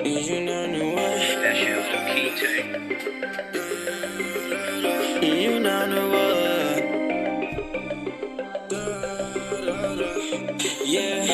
You know the what? That shit was the key tank. You know the what? Yeah.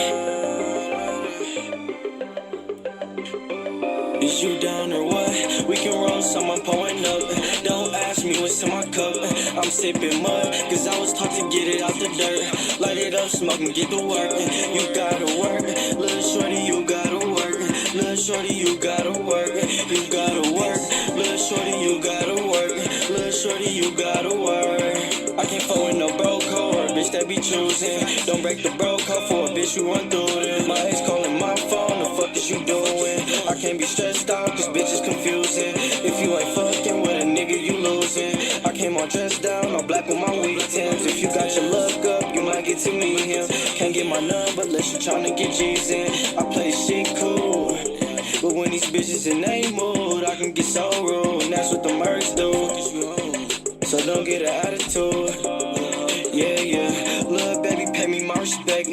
Is you down or what? We can roll some, I'm pouring up. Don't ask me what's in my cup. I'm sipping mud, cause I was taught to get it out the dirt. Light it up, smoke and get to work. You gotta work, little shorty, you gotta work. Little shorty, you gotta work. You gotta work, little shorty, you gotta work. Little shorty, you gotta work. I can't fuck with no bro code, bitch that be choosing. Don't break the bro code for a bitch you run through this. My ex calling my phone, the fuck is you doing? I can't be stressed out, cause bitch is confusing. If you ain't fucking with a nigga, you losing. I came all dressed down, all black with my weekends. If you got your luck up, you might get to meet him. Can't get my number unless you tryna get G's in. I play shit cool, but when these bitches in they mood, I can get so rude, and that's what the mercs do. So don't get an attitude. Yeah, yeah. Lil' baby, pay me my respect.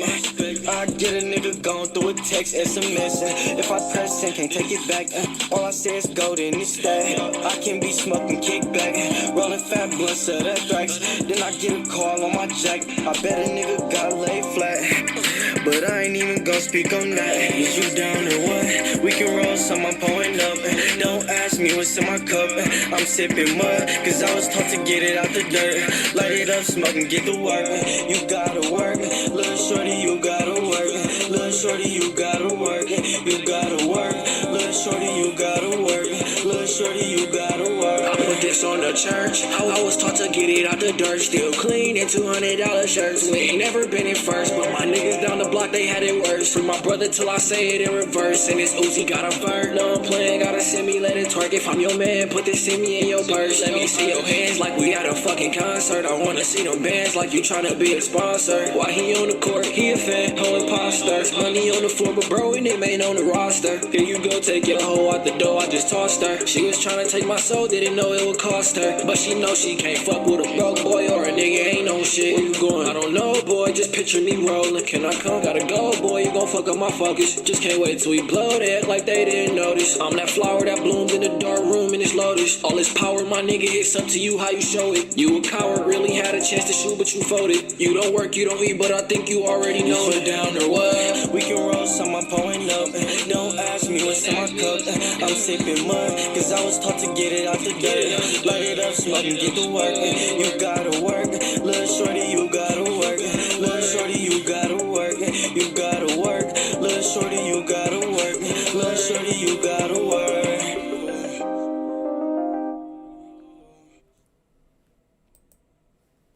I get a nigga going through a text, SMS. If I press and can't take it back, all I say is go, then it's that. I can be smoking kickback, rolling fat blunts of that thrax. Then I get a call on my jack. I bet a nigga got laid flat, but I ain't even gon' speak on that. Is you down or what? We can roll some, I'm pouring up. Don't ask me what's in my cup. I'm sipping mud, cause I was taught to get it out the dirt. Light it up, smoke and get to work. You gotta work, little shorty, you gotta work. Little shorty, you gotta work. You gotta work, little shorty, you gotta work. Little shorty, you gotta work. I put this on the church. I was taught to get it out the dirt. Still clean in $200 shirts. We ain't never been in first, but my niggas down the block, they had it worse. Free my brother till I say it in reverse. And this Uzi got a vert. No, I'm playing, gotta send me, let it twerk. If I'm your man, put this in me in your purse. Let me see your hands like we at a fucking concert. I wanna see them bands like you tryna be a sponsor. While he on the court, he a fan, hoe imposter. Money on the floor, but bro, and name ain't on the roster. Here you go, take your hoe out the door, I just tossed her. She was tryna take my soul, didn't know it would cost her. But she know she can't fuck with a broke boy or a nigga ain't no shit. Where you going? I don't know, boy, just picture me rolling. Can I come? Gotta go, boy, you gon' fuck up my focus. Just can't wait till we blow that like they didn't notice. I'm that flower that bloomed in the dark room in this lotus. All this power, my nigga, it's up to you how you show it. You a coward, really had a chance to shoot, but you folded. You don't work, you don't eat, but I think you already know it. Down or what? We can roll some, I'm pouring up. Don't ask me what's in my cup. I'm sipping mud, cause I was taught to get it out the dirt. Light it up, smoke and get to work. You gotta work, little shorty, you gotta work. Little shorty, you gotta work. You gotta work, little shorty, you gotta work. Little shorty, you gotta work.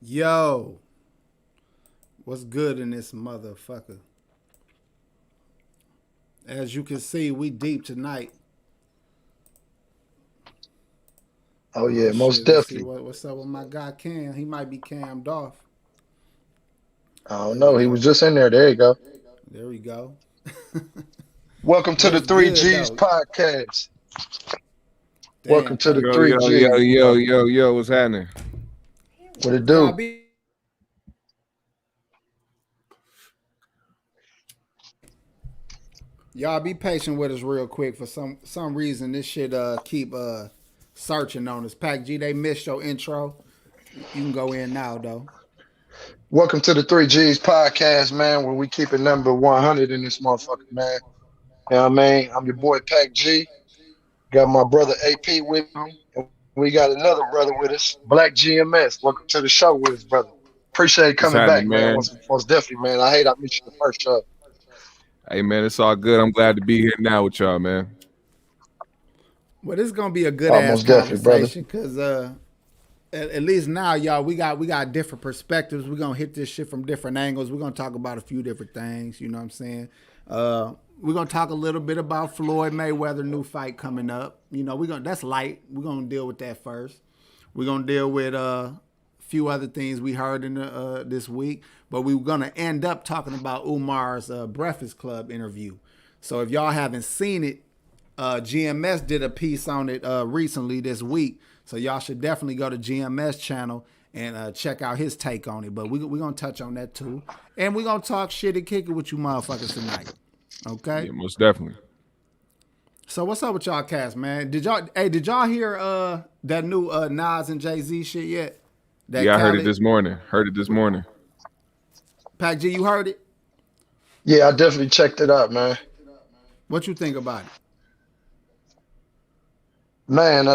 Yo, what's good in this motherfucker? As you can see, we deep tonight. Oh yeah, most Shit, let's see definitely. what's up with my guy Cam? He might be cammed off. I don't There we know. He go. was just in there. There you go. There we go. Welcome to the What's good 3G's though? podcast. Welcome Damn, to the thank Yo, yo, yo, 3G's. yo, yo, yo, what's happening? What it y'all do? be patient with us real quick. For some reason, this shit keep searching on us. PAC G, they missed your intro. You can go in now though. Welcome to the 3G's podcast, man, where we keep it number 100 in this motherfucker, man. You know what I mean? I'm your boy PAC G. Got my brother AP with me. And we got another brother with us, Black GMS. Welcome to the show with us, brother. Appreciate you What's coming back, happening, man. man? Most definitely, man. I hate I missed you the first show. Hey, man, it's all good. I'm glad to be here now with y'all, man. Well, this is gonna be a good Oh, ass most definitely, brother. conversation because at least now, y'all, we got different perspectives. We're gonna hit this shit from different angles. We're gonna talk about a few different things. You know what I'm saying? We're gonna talk a little bit about Floyd Mayweather new fight coming up. You know, that's light. We're gonna deal with that first. We're gonna deal with a few other things we heard in this week, but we're gonna end up talking about Umar's Breakfast Club interview. So if y'all haven't seen it, GMS did a piece on it recently this week. So y'all should definitely go to GMS channel and check out his take on it. But we're going to touch on that too. And we're going to talk shit and kick it with you motherfuckers tonight. Okay? Yeah, most definitely. So what's up with y'all cats, man? Did y'all hear that new Nas and Jay-Z shit yet? That Yeah, I heard it Khaled, this morning. PAC G, you heard it? Yeah, I definitely checked it out, man. What you think about it? Man,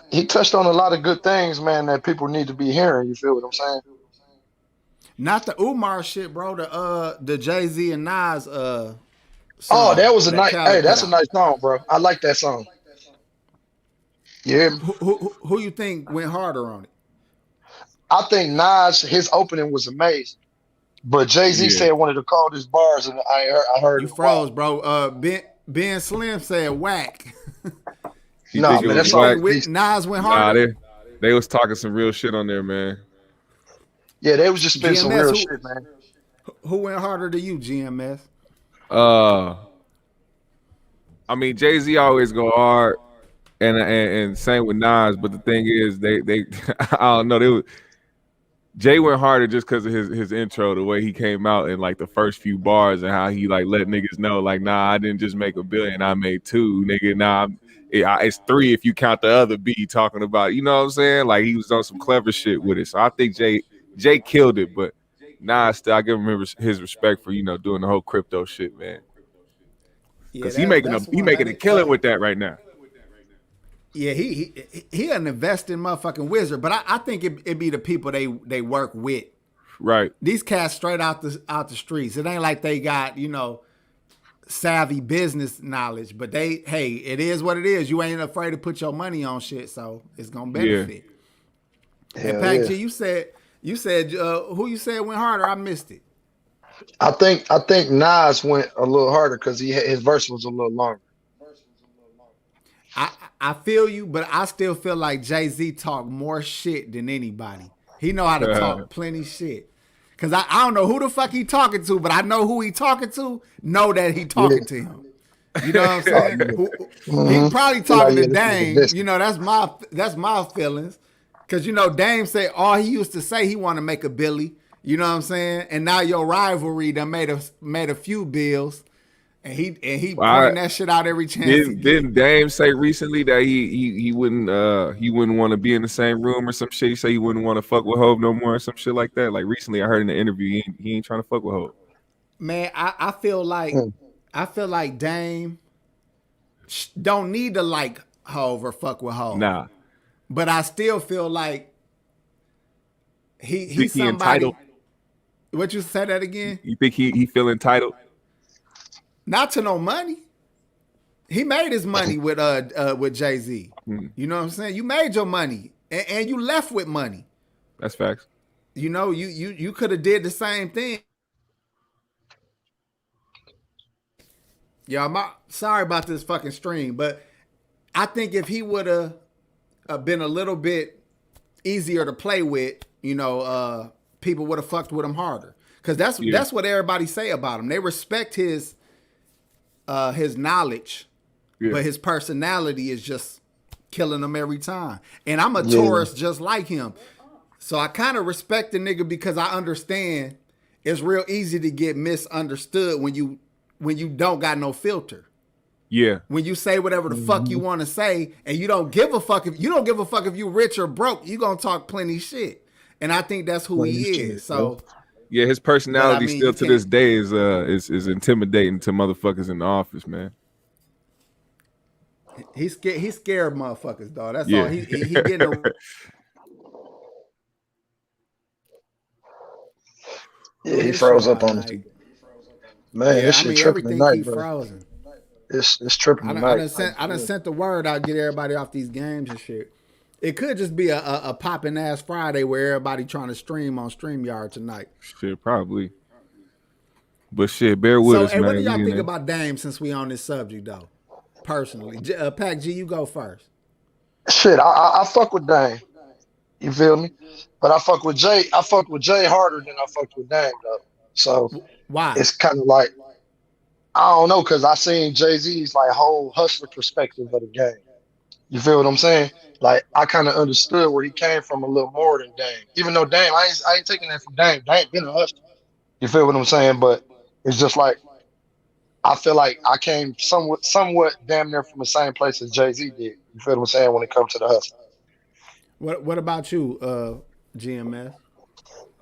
he touched on a lot of good things, man, that people need to be hearing. You feel what I'm saying? Not the Umar shit, bro. The Jay-Z and Nas Oh, that song was a that nice. Hey, Khaled put that's a out. nice song, bro. I like that song. You hear me? Who you think went harder on it? I think Nas, his opening was amazing, but Jay-Z Yeah. said one of the coldest bars, and I heard You in a while. froze, bro. Ben Slim said whack. You Nah, think it man, that was You song whack? was think decent. Nas went Nah, harder? they was talking some real shit on there, man. Yeah, they was just spitting some GMS, real shit, man. who went harder to you, GMS? Uh, I mean, Jay-Z always go hard, and same with Nas. But the thing is, they I don't know. Jay went harder just because of his intro, the way he came out in like the first few bars and how he like let niggas know like, nah, I didn't just make $1 billion, I made 2, nigga. Nah, it's 3 if you count the other B talking about, you know what I'm saying? Like he was on some clever shit with it. So I think Jay killed it, but still I give him his respect for doing the whole crypto shit, man. Yeah, Because he that's one. making a killing with that right now. Yeah, he an investing motherfucking wizard. But I think it be the people they work with. Right. These cats straight out the streets. It ain't like they got savvy business knowledge, but it is what it is. You ain't afraid to put your money on shit, so it's gonna benefit. And Hell PAC yeah. G, you said who you said went harder? I missed it. I think Nas went a little harder because his verse was a little longer. I feel you, but I still feel like Jay-Z talk more shit than anybody. He know how to talk plenty shit. Cause I don't know who the fuck he talking to, but I know who he talking to. Know that he talking to him. You know what I'm saying? He probably talking to this nigga Dame. dissing. That's my feelings. Cause Dame said all he used to say he want to make a Billy. You know what I'm saying? And now your rivalry done made a few bills. And he pointing that shit out every chance he Didn't get. Dame say recently that he wouldn't want to be in the same room or some shit? He said he wouldn't want to fuck with Hov no more or some shit like that. Like recently, I heard in the interview he ain't trying to fuck with Hov. Man, I feel like Dame don't need to like Hov or fuck with Hov. Nah, But I still feel like he's he somebody. entitled. What you said that again? You think he feel entitled? Not to no money. He made his money with Jay-Z. You know what I'm saying? You made your money and you left with money. That's facts. You could have did the same thing. Y'all, sorry about this fucking stream, but I think if he would have been a little bit easier to play with, people would have fucked with him harder. Because that's what everybody say about him. They respect his knowledge, but his personality is just killing him every time. And I'm a tourist just like him. So I kind of respect the nigga because I understand it's real easy to get misunderstood when you don't got no filter. Yeah. When you say whatever the fuck you want to say and you don't give a fuck if you rich or broke, you gonna talk plenty shit. And I think that's who he is. So yeah, his personality mean, still to this day is intimidating to motherfuckers in the office, man. He scared motherfuckers, dog. That's all. He getting a Yeah, he froze up on us. Man, this shit tripping everything tonight, keep bro. frozen. It's tripping tonight. I done sent the word out, get everybody off these games and shit. It could just be a popping ass Friday where everybody trying to stream on StreamYard tonight. Shit, probably. But shit, bear with us, man. What do y'all think about Dame since we on this subject though? Personally, PAC G, you go first. Shit, I fuck with Dame. You feel me? But I fuck with Jay. I fuck with Jay harder than I fucked with Dame though. So why? It's kind of like I don't know, cause I seen Jay-Z's like whole hustler perspective of the game. You feel what I'm saying? Like I kind of understood where he came from a little more than Dame. Even though Dame, I ain't taking that from Dame. Dame been a hustler. You feel what I'm saying? But it's just like I feel like I came somewhat damn near from the same place as Jay-Z did. You feel what I'm saying when it comes to the hustle? What about you, GMS?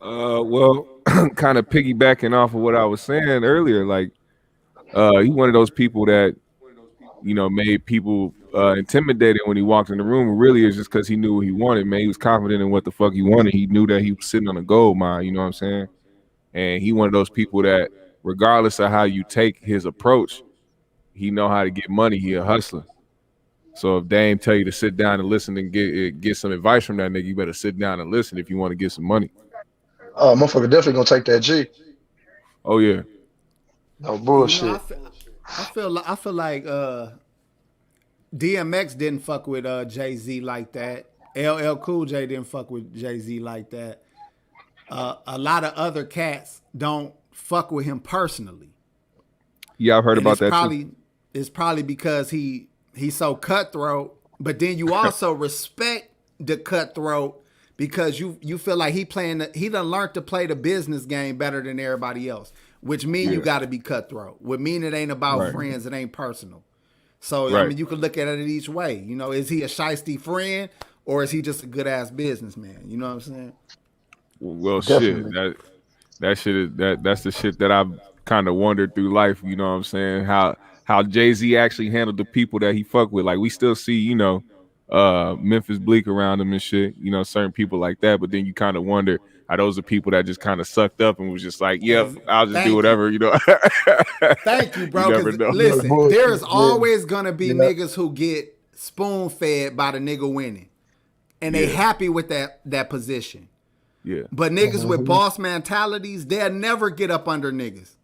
Well, kind of piggybacking off of what I was saying earlier, like he one of those people that made people intimidated when he walked in the room. Really, is just because he knew what he wanted, man. He was confident in what the fuck he wanted. He knew that he was sitting on a gold mine. You know what I'm saying? And he one of those people that, regardless of how you take his approach, he know how to get money. He a hustler. So if Dame tell you to sit down and listen and get some advice from that nigga, you better sit down and listen if you want to get some money. Motherfucker definitely gonna take that G. Oh yeah. No bullshit. I feel like DMX didn't fuck with Jay-Z like that. LL Cool J didn't fuck with Jay-Z like that. A lot of other cats don't fuck with him personally. Yeah, I've heard about that too. It's probably because he's so cutthroat, but then you also respect the cutthroat because you feel like he done learned to play the business game better than everybody else, which means you got to be cutthroat. Would mean it ain't about friends, it ain't personal. So I mean, you can look at it each way. Is he a shiesty friend or is he just a good ass businessman? You know what I'm saying? Well, Definitely. shit. That's the shit that I've kind of wondered through life. You know what I'm saying? How Jay-Z actually handled the people that he fucked with. Like we still see, Memphis Bleak around him and shit. Certain people like that. But then you kind of wonder, are those the people that just kind of sucked up and was just like, yep, I'll just do whatever. Thank you, bro. You never know. Listen, there is always gonna be niggas who get spoon fed by the nigga winning, and they happy with that position. Yeah. But niggas with boss mentalities, they'll never get up under niggas.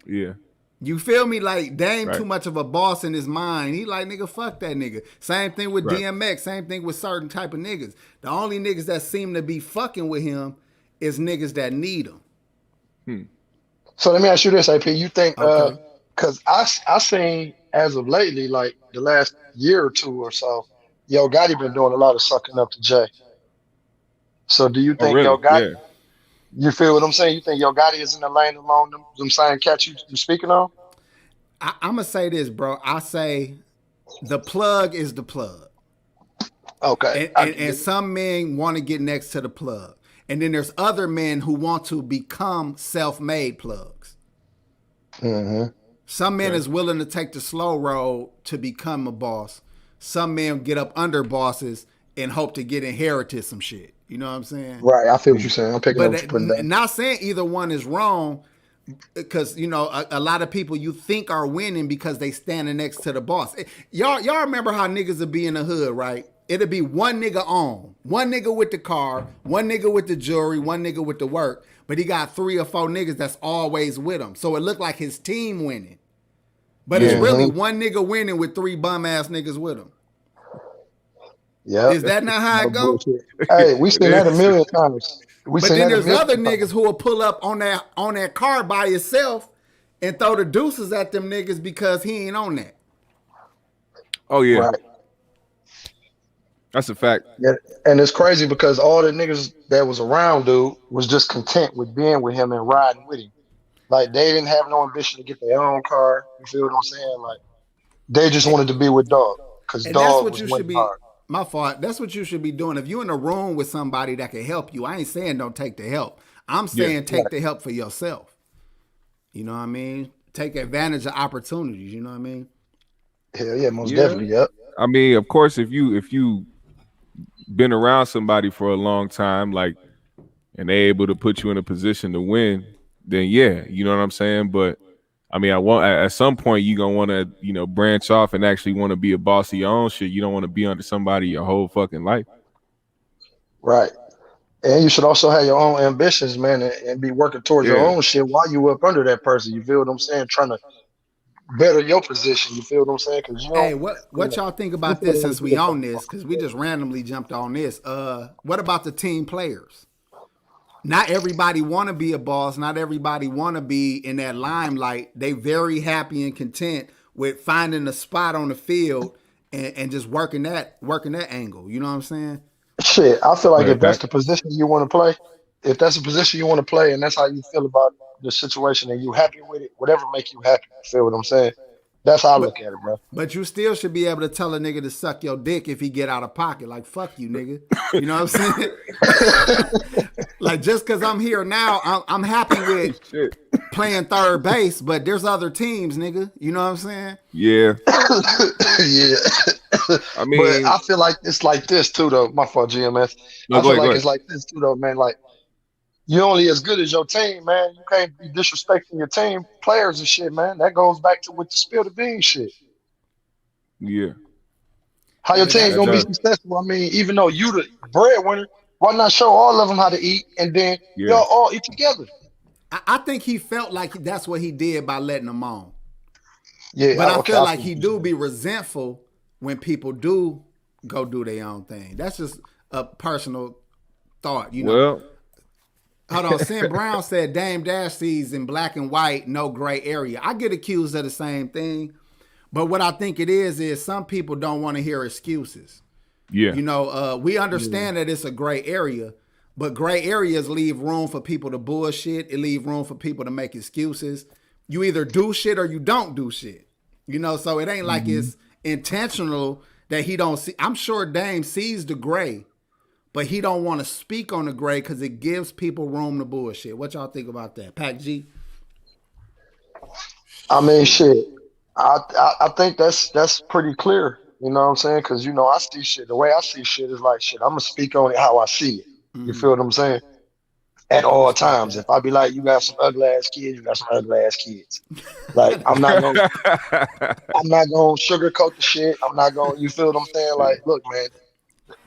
Yeah. You feel me? Like, Dame too much of a boss in his mind. He like, nigga, fuck that nigga. Same thing with DMX. Same thing with certain type of niggas. The only niggas that seem to be fucking with him is niggas that need him. So let me ask you this, AP. You think, because I seen as of lately, like the last year or two or so, Yo Gotti been doing a lot of sucking up to Jay. So do you think Yo Gotti, you feel what I'm saying? You think Yo Gotti is in the lane along them same cats you speaking on? I'm going to say this, bro. I say the plug is the plug. Okay. And some men want to get next to the plug. And then there's other men who want to become self-made plugs. Some men is willing to take the slow road to become a boss. Some men get up under bosses and hope to get inherited some shit. You know what I'm saying? Right. I feel what you're saying. I'm picking up what you're putting down. Not saying either one is wrong, because a lot of people you think are winning because they standing next to the boss. Y'all remember how niggas would be in the hood, right? It'll be one nigga one nigga with the car, one nigga with the jewelry, one nigga with the work, but he got 3 or 4 niggas that's always with him. So it looked like his team winning, but it's really one nigga winning with 3 bum ass nigggas with him. Yeah. Is that not how it goes? Hey, we seen that a million times. But then there's other niggas who will pull up on that car by himself and throw the deuces at them niggas because he ain't on that. Oh yeah. Right. That's a fact. Yeah, and it's crazy because all the niggas that was around, dude, was just content with being with him and riding with him. Like they didn't have no ambition to get their own car. You feel what I'm saying? Like they just wanted to be with Dog because Dog was winning hard. My fault. That's what you should be doing. If you're in a room with somebody that can help you, I ain't saying don't take the help. I'm saying take the help for yourself. You know what I mean? Take advantage of opportunities. You know what I mean? Hell yeah, most definitely. Yep. I mean, of course, if you been around somebody for a long time, like, and they able to put you in a position to win, then yeah, you know what I'm saying. But I mean, at some point you gonna want to, branch off and actually want to be a boss of your own shit. You don't want to be under somebody your whole fucking life. Right. And you should also have your own ambitions, man, and be working towards your own shit while you up under that person. You feel what I'm saying? Trying to better your position. You feel what I'm saying? Hey, what y'all think about this since we on this? Because we just randomly jumped on this. What about the team players? Not everybody want to be a boss. Not everybody want to be in that limelight. They very happy and content with finding a spot on the field and just working that angle. You know what I'm saying? Shit, I feel like if that's the position you want to play, if that's the position you want to play, and that's how you feel about the situation and you happy with it, whatever make you happy. You feel what I'm saying? That's how I look at it, bro. But you still should be able to tell a nigga to suck your dick if he get out of pocket. Like, fuck you, nigga. You know what I'm saying? Like, just because I'm here now, I'm happy with playing third base, but there's other teams, nigga. You know what I'm saying? Yeah. Yeah. I mean, but I feel like it's like this too, though. My fault, GMS. No, I feel like ahead. it's like this too, though, man. Like, you only as good as your team, man. You can't be disrespecting your team players and shit, man. That goes back to with the spill the beans shit. Yeah. How your team gonna be successful? I mean, even though you the breadwinner, why not show all of them how to eat and then y'all all eat together? I think he felt like that's what he did by letting them on. Yeah, but I feel like he do be resentful when people do go do their own thing. That's just a personal thought, you know. Well, hold on. Sam Brown said Dame Dash sees in black and white, no gray area. I get accused of the same thing, but what I think it is some people don't want to hear excuses. Yeah. You know, we understand that it's a gray area, but gray areas leave room for people to bullshit. It leave room for people to make excuses. You either do shit or you don't do shit. You know, so it ain't like it's intentional that he don't see. I'm sure Dame sees the gray, but he don't want to speak on the gray because it gives people room to bullshit. What y'all think about that? PAC G? I mean, shit. I think that's pretty clear. You know what I'm saying? Because, you know, I see shit. The way I see shit is like, shit, I'm going to speak on it how I see it. You feel what I'm saying? At all times. If I be like, you got some ugly ass kids, you got some ugly ass kids. Like, I'm not gonna sugarcoat the shit. I'm not gonna, you feel what I'm saying? Like, look, man,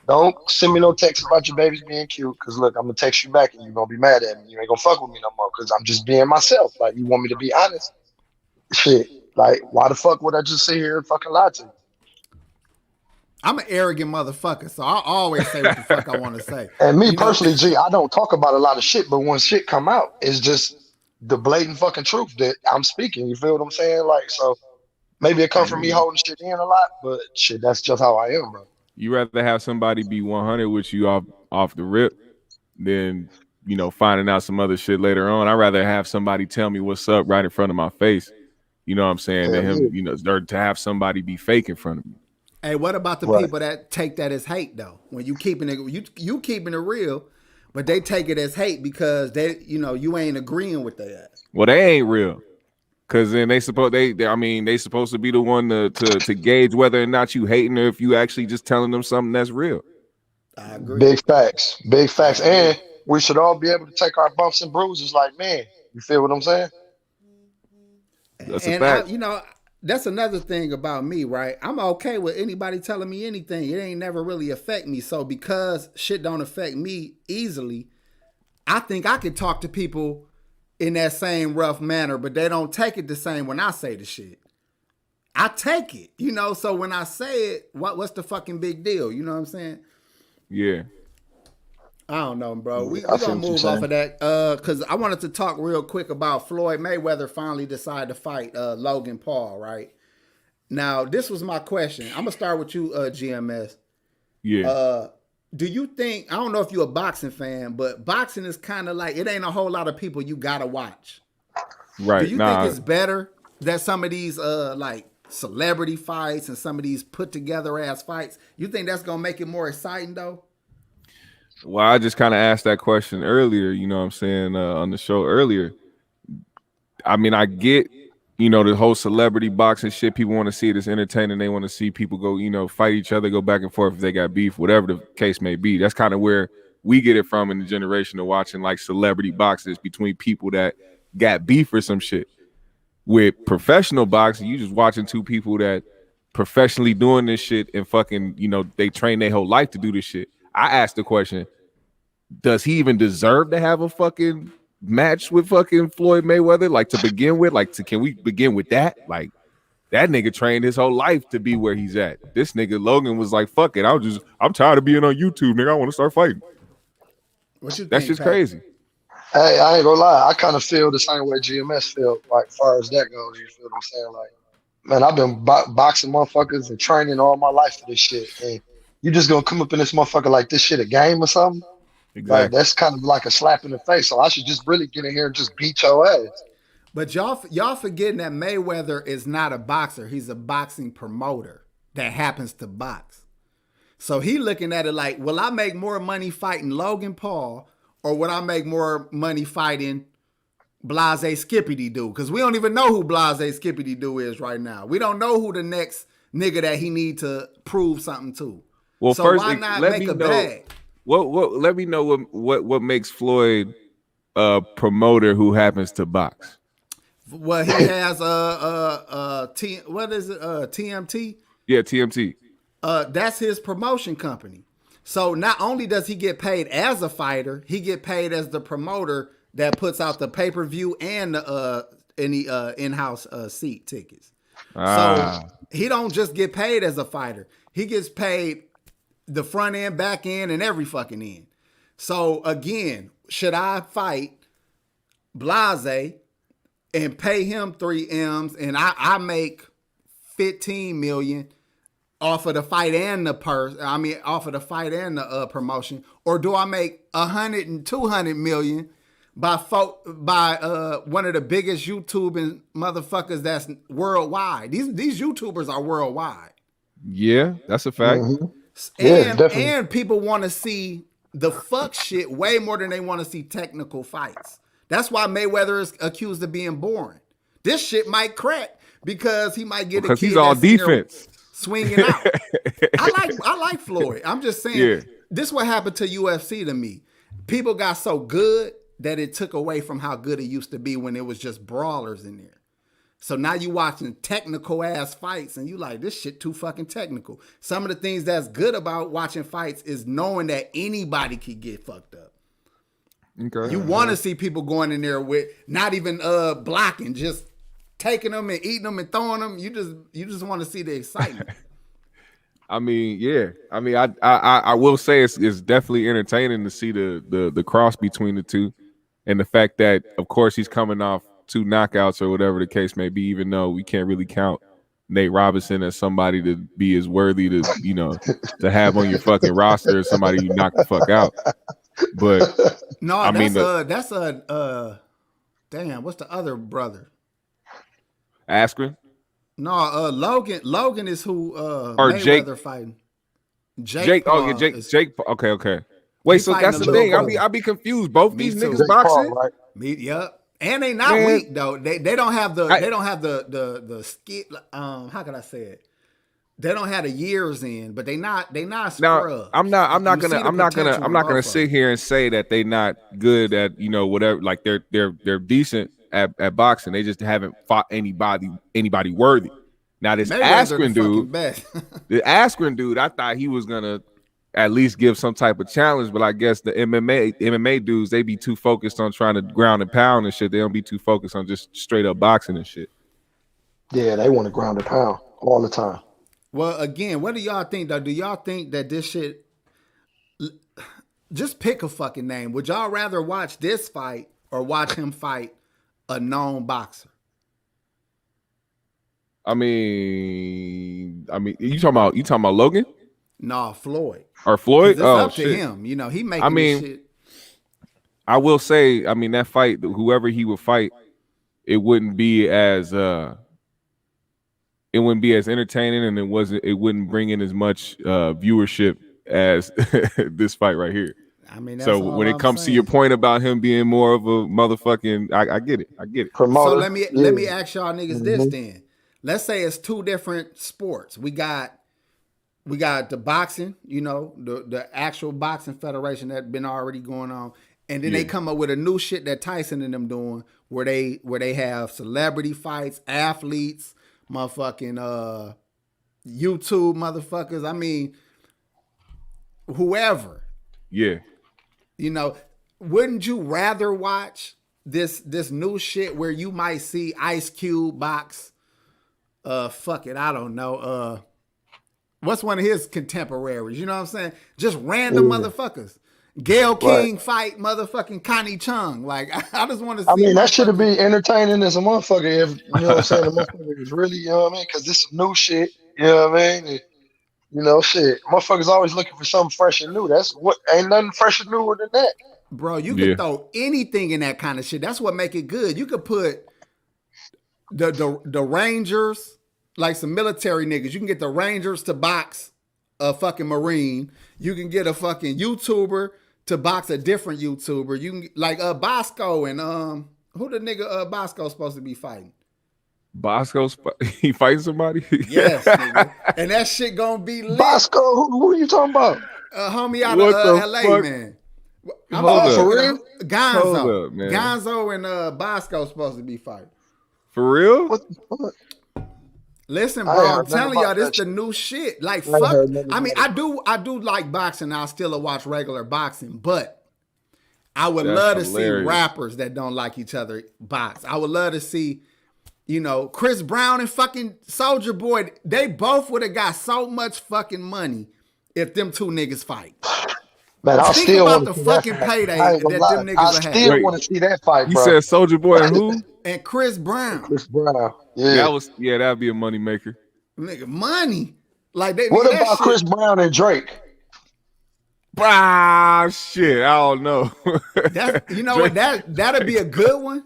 don't send me no text about your babies being cute, because look, I'm gonna text you back and you're gonna be mad at me. You ain't gonna fuck with me no more because I'm just being myself. Like, you want me to be honest? Shit. Like, why the fuck would I just sit here and fucking lie to you? I'm an arrogant motherfucker, so I always say what the fuck I want to say. And me personally, G, I don't talk about a lot of shit, but when shit come out, it's just the blatant fucking truth that I'm speaking. You feel what I'm saying? Like, so maybe it comes from me holding shit in a lot, but shit, that's just how I am, bro. You rather have somebody be 100 with you off the rip than, you know, finding out some other shit later on. I'd rather have somebody tell me what's up right in front of my face. You know what I'm saying? Than him, you know, or to have somebody be fake in front of me. Hey, what about the people that take that as hate though? When you keeping it, you keeping it real, but they take it as hate because they, you know, you ain't agreeing with that. Well, they ain't real, cause then they supposed to be the one to gauge whether or not you hating or if you actually just telling them something that's real. I agree. Big facts, and we should all be able to take our bumps and bruises like man. You feel what I'm saying? That's a fact. You know. That's another thing about me, right? I'm okay with anybody telling me anything. It ain't never really affect me. So because shit don't affect me easily, I think I could talk to people in that same rough manner, but they don't take it the same when I say the shit. I take it, you know? So when I say it, what's the fucking big deal? You know what I'm saying? Yeah. I don't know, bro. We gonna move off of that because I wanted to talk real quick about Floyd Mayweather finally decided to fight Logan Paul, right? Now, this was my question. I'm gonna start with you, GMS. Yeah. Do you think, I don't know if you're a boxing fan, but boxing is kind of like, it ain't a whole lot of people you gotta watch. Right. Do you think it's better that some of these like celebrity fights and some of these put together ass fights, you think that's gonna make it more exciting though? Well, I just kind of asked that question earlier, you know what I'm saying, on the show earlier. I mean, I get, you know, the whole celebrity boxing shit. People want to see it as entertaining. They want to see people go, you know, fight each other, go back and forth if they got beef, whatever the case may be. That's kind of where we get it from in the generation of watching like celebrity boxes between people that got beef or some shit. With professional boxing, you just watching two people that professionally doing this shit and fucking, you know, they train their whole life to do this shit. I asked the question, does he even deserve to have a fucking match with fucking Floyd Mayweather? Like to begin with, can we begin with that? Like that nigga trained his whole life to be where he's at. This nigga Logan was like, fuck it. I'm tired of being on YouTube, nigga. I want to start fighting. What you think, that's just Pat? crazy. Hey, I ain't gonna lie. I kind of feel the same way GMS feel, like, as far as that goes. You feel what I'm saying? Like, man, I've been boxing motherfuckers and training all my life for this shit. And you just gonna come up in this motherfucker like this shit a game or something? Like Exactly. that's kind of like a slap in the face. So I should just really get in here and just beat your ass. But y'all forgetting that Mayweather is not a boxer. He's a boxing promoter that happens to box. So he looking at it like, will I make more money fighting Logan Paul, or would I make more money fighting Blase Skippity Doo? Because we don't even know who Blase Skippity Doo is right now. We don't know who the next nigga that he need to prove something to. Well, so first, why not let make me a know bag? let me know what makes Floyd a promoter who happens to box. Well, he has what is it? TMT. Yeah, TMT. That's his promotion company. So not only does he get paid as a fighter, he get paid as the promoter that puts out the pay-per-view and any in-house seat tickets. So he don't just get paid as a fighter. He gets paid the front end, back end, and every fucking end. So again, should I fight Blase and pay him 3 M's and I make 15 million off of the fight and the off of the fight and the promotion, or do I make 100 and 200 million by one of the biggest YouTubing motherfuckers that's worldwide? These YouTubers are worldwide. Yeah, that's a fact. Mm-hmm. Yeah, definitely. And people want to see the fuck shit way more than they want to see technical fights. That's why Mayweather is accused of being boring. This shit might crack because he might get because he's all defense. Swinging out. I like Floyd. I'm just saying, This what happened to UFC to me. People got so good that it took away from how good it used to be when it was just brawlers in there. So now you watching technical ass fights and you like, this shit too fucking technical. Some of the things that's good about watching fights is knowing that anybody could get fucked up. Okay. You want to see people going in there with not even blocking, just taking them and eating them and throwing them. You just want to see the excitement. I mean, yeah. I mean, I will say it's definitely entertaining to see the cross between the two, and the fact that, of course, he's coming off 2 knockouts or whatever the case may be. Even though we can't really count Nate Robinson as somebody to be as worthy to to have on your fucking roster as somebody you knock the fuck out. But no, I mean, that's damn. What's the other brother? Askren? No, Logan is who or Mayweather Jake fighting. Jake. Oh yeah, Jake. Okay. Wait, so that's the thing. I'll be confused. Both these niggas boxing. Right? Yep. And they not weak though. They don't have the skill. How can I say it? They don't have the years in, but they not scrubs. Now, I'm not gonna sit here and say that they not good at whatever. Like they're decent at boxing. They just haven't fought anybody worthy. Now this Askren dude, the Askren dude, I thought he was gonna at least give some type of challenge, but I guess the MMA dudes, they be too focused on trying to ground and pound and shit. They don't be too focused on just straight up boxing and shit. Yeah, they want to ground and pound all the time. Well, again, what do y'all think though? Do y'all think that this shit? Just pick a fucking name. Would y'all rather watch this fight or watch him fight a known boxer? I mean, you talking about Logan? Nah, Floyd. Or Floyd? It's up to him. He making this shit. I will say, that fight, whoever he would fight, it wouldn't be as entertaining, and it wouldn't bring in as much viewership as this fight right here. So when it comes to your point about him being more of a motherfucking, I get it. Promoter. So let me ask y'all niggas this then. Let's say it's 2 different sports. We got the boxing, the actual boxing federation that been already going on, and then they come up with a new shit that Tyson and them doing, where they have celebrity fights, athletes, motherfucking YouTube motherfuckers. Whoever. Yeah. Wouldn't you rather watch this new shit where you might see Ice Cube box? Fuck it, I don't know. What's one of his contemporaries? You know what I'm saying? Just random motherfuckers. Gail King fight motherfucking Connie Chung. Like, I just want to see. That should be entertaining as a motherfucker if, the motherfucker was really, because this is new shit, you know what I mean? You know, shit. Motherfuckers always looking for something fresh and new. That's what ain't nothing fresher newer than that. Bro, you Yeah. could throw anything in that kind of shit. That's what make it good. You could put the Rangers, like some military niggas. You can get the Rangers to box a fucking Marine. You can get a fucking YouTuber to box a different YouTuber. You can like Bosco and who the nigga Bosco supposed to be fighting? Bosco, he fighting somebody? Yes, nigga. And that shit gonna be lit. Bosco, who are you talking about? Homie out What of the LA, fuck? man. Hold for up. real? Gonzo. Hold up, man. Gonzo and Bosco supposed to be fighting. For real? What the fuck? Listen, I bro, ain't I'm heard nothing telling y'all, about this that the shit. new shit. Like, I ain't fuck. heard nothing I mean, about I do like boxing. I still watch regular boxing, but I would That's love to hilarious. see rappers that don't like each other box. I would love to see, you know, Chris Brown and fucking Soldier Boy. They both would have got so much fucking money if them two niggas fight. Man, I Think still about want the to see that fucking fight. payday I ain't gonna that lie. them niggas I will have. still Wait. want to see that fight, You bro. said Soldier Boy and who? And Chris Brown, Chris Brown. Yeah. That'd be a money maker. nigga, money. Like they. What nigga, that about shit, Chris Brown and Drake? Ah, shit. I don't know. That you know what that'd be a good one,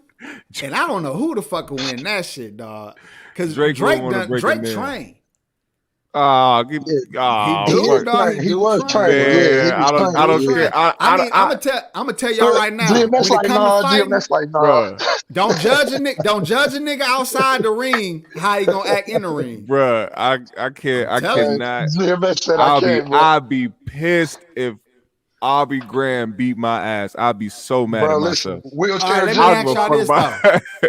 and I don't know who the fuck will win that shit, dog. Because Drake Drake wouldn't wanna break Drake it down. trained. Ah, He fuck. do, dog. He was trained. Man, Yeah, he I was don't trained. care. I mean, I'm gonna tell y'all right now. GMS When like it comes nah. to fighting, GMS like nah. Bruh, don't judge a nigga outside the ring. How he gonna act in the ring? bruh, I can't. I telling you. cannot. GMS said I can't, bro. I'll be pissed if Aubrey Graham beat my ass. I'll be so mad Bro, at listen, myself. wheelchair All right, let me Jimmy, ask y'all this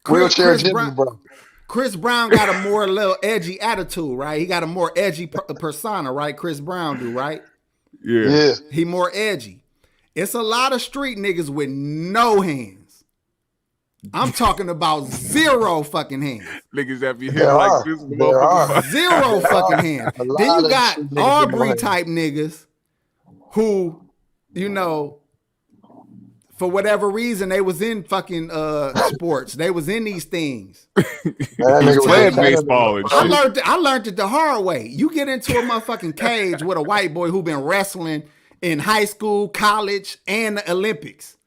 though. wheelchair Jimmy, Brown, bro. Chris Brown got a more little edgy attitude, right? He got a more edgy persona, right? Chris Brown do, right? Yeah. He more edgy. It's a lot of street niggas with no hands. I'm talking about zero fucking hands. Niggas that be hitting There like are. this. There are. Zero fucking hands. A lot Then you of got street niggas with no Aubrey hands. type niggas who, you know, for whatever reason, they was in fucking sports. They was in these things. That nigga was playing better than baseball and bro. shit. I learned it the hard way. You get into a motherfucking cage with a white boy who been wrestling in high school, college, and the Olympics.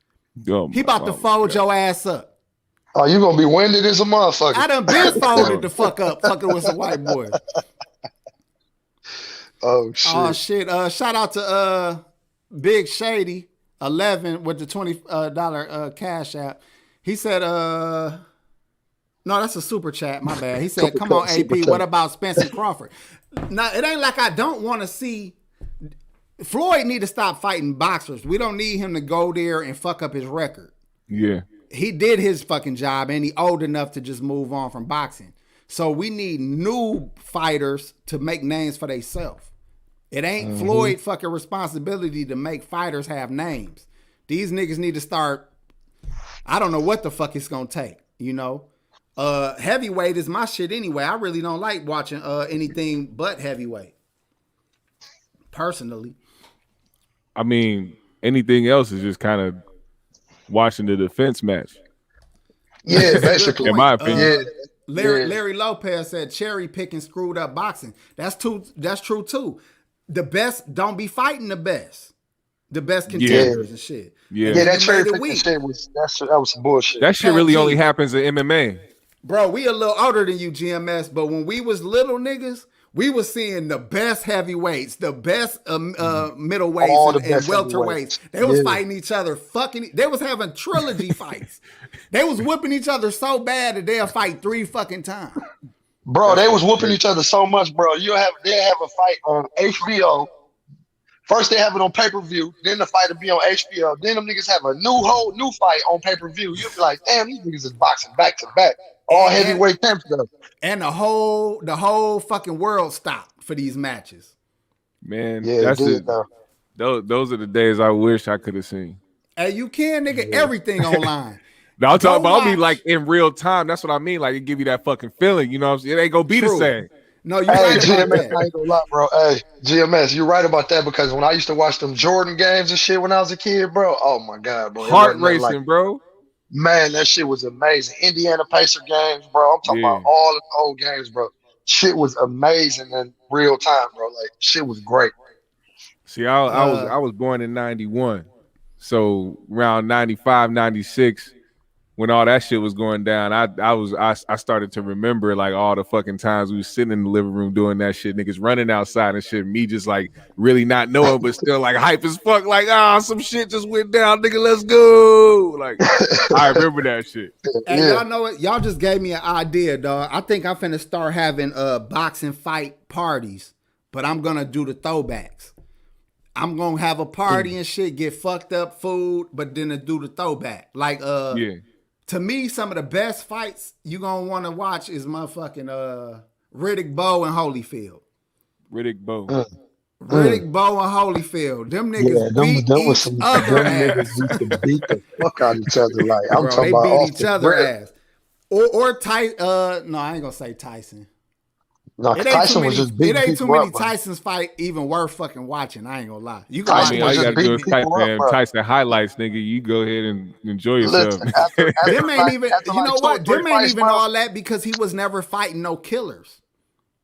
Oh He about to fold your ass up. Oh, you gonna be winded as a motherfucker. I done been folded the fuck up fucking with some white boy. Oh shit. Oh shit. Shout out to Big Shady 11 with the $20 cash app. He said no, that's a super chat. My bad. He said, Super come chat, on, super AP. chat. What about Spencer Crawford? Now, it ain't like I don't want to see. Floyd need to stop fighting boxers. We don't need him to go there and fuck up his record. Yeah. He did his fucking job and he old enough to just move on from boxing. So we need new fighters to make names for themselves. It ain't Floyd fucking responsibility to make fighters have names. These niggas need to start. I don't know what the fuck it's gonna take, you know. Heavyweight is my shit anyway. I really don't like watching anything but heavyweight. Personally. I mean, anything else is just kind of watching the defense match. Yeah, basically. In my opinion. Larry Lopez said cherry picking screwed up boxing. That's true too. The best don't be fighting the best. The best contenders and shit. Yeah. Yeah, that You cherry made it picking weak. shit that was some bullshit. That shit PAC really G. only happens in MMA. Bro, we a little older than you, GMS, but when we was little niggas, we was seeing the best heavyweights, the best middleweights All the and best welterweights. heavyweights. They was Yeah. fighting each other, they was having trilogy fights. They was whipping each other so bad that they'll fight 3 fucking times. Bro, they was whooping each other so much, bro. They'll have a fight on HBO. First they have it on pay-per-view, then the fight will be on HBO. Then them niggas have a new fight on pay-per-view. You'll be like, damn, these niggas is boxing back to back. All And- heavyweight champs though. And the whole fucking world stopped for these matches. Man, Yeah, that's dude, it. though. Those are the days I wish I could have seen. Hey, you can, nigga, everything online. Now I'm talking about I'll be watch. like in real time. That's what I mean. Like it give you that fucking feeling. You know what I'm saying? It ain't gonna be True. the same. No, you Hey, right about GMS, that. I ain't gonna lie, bro. Hey, GMS, you're right about that because when I used to watch them Jordan games and shit when I was a kid, bro, oh my God, bro. It Heart wasn't nothing racing, like- bro. Man, that shit was amazing. Indiana Pacer games, bro. I'm talking Yeah. about all the old games, bro. shit was amazing in real time, bro. Like shit was great. See, I was born in 91. So around 95, 96, when all that shit was going down, I started to remember like all the fucking times we was sitting in the living room doing that shit, niggas running outside and shit, me just like really not knowing but still like hype as fuck, like some shit just went down, nigga, let's go. Like I remember that shit. And y'all know it, y'all just gave me an idea, dog. I think I'm finna start having boxing fight parties, but I'm gonna do the throwbacks. I'm gonna have a party and shit, get fucked up food, but then do the throwback. Like to me, some of the best fights you gonna want to watch is motherfucking Riddick Bowe and Holyfield. Riddick Bowe. Riddick Bowe and Holyfield. Them niggas beat each other ass. Used to beat the fuck out of each other. Like I'm Bro, talking they about beat off each the other rip. ass. Or Tyson. No, I ain't gonna say Tyson. No, It ain't Tyson too was many. just beating It ain't too people many up, bro. Tyson's fight even worth fucking watching. I ain't gonna lie. You can I watch Tyson mean, all was you just gotta do beating is type people up, in bro. Tyson highlights, nigga. You go ahead and enjoy yourself. Listen, after them ain't like, even. after You like know 2 or what? 3 Them ain't fights, even bro. all that because he was never fighting no killers.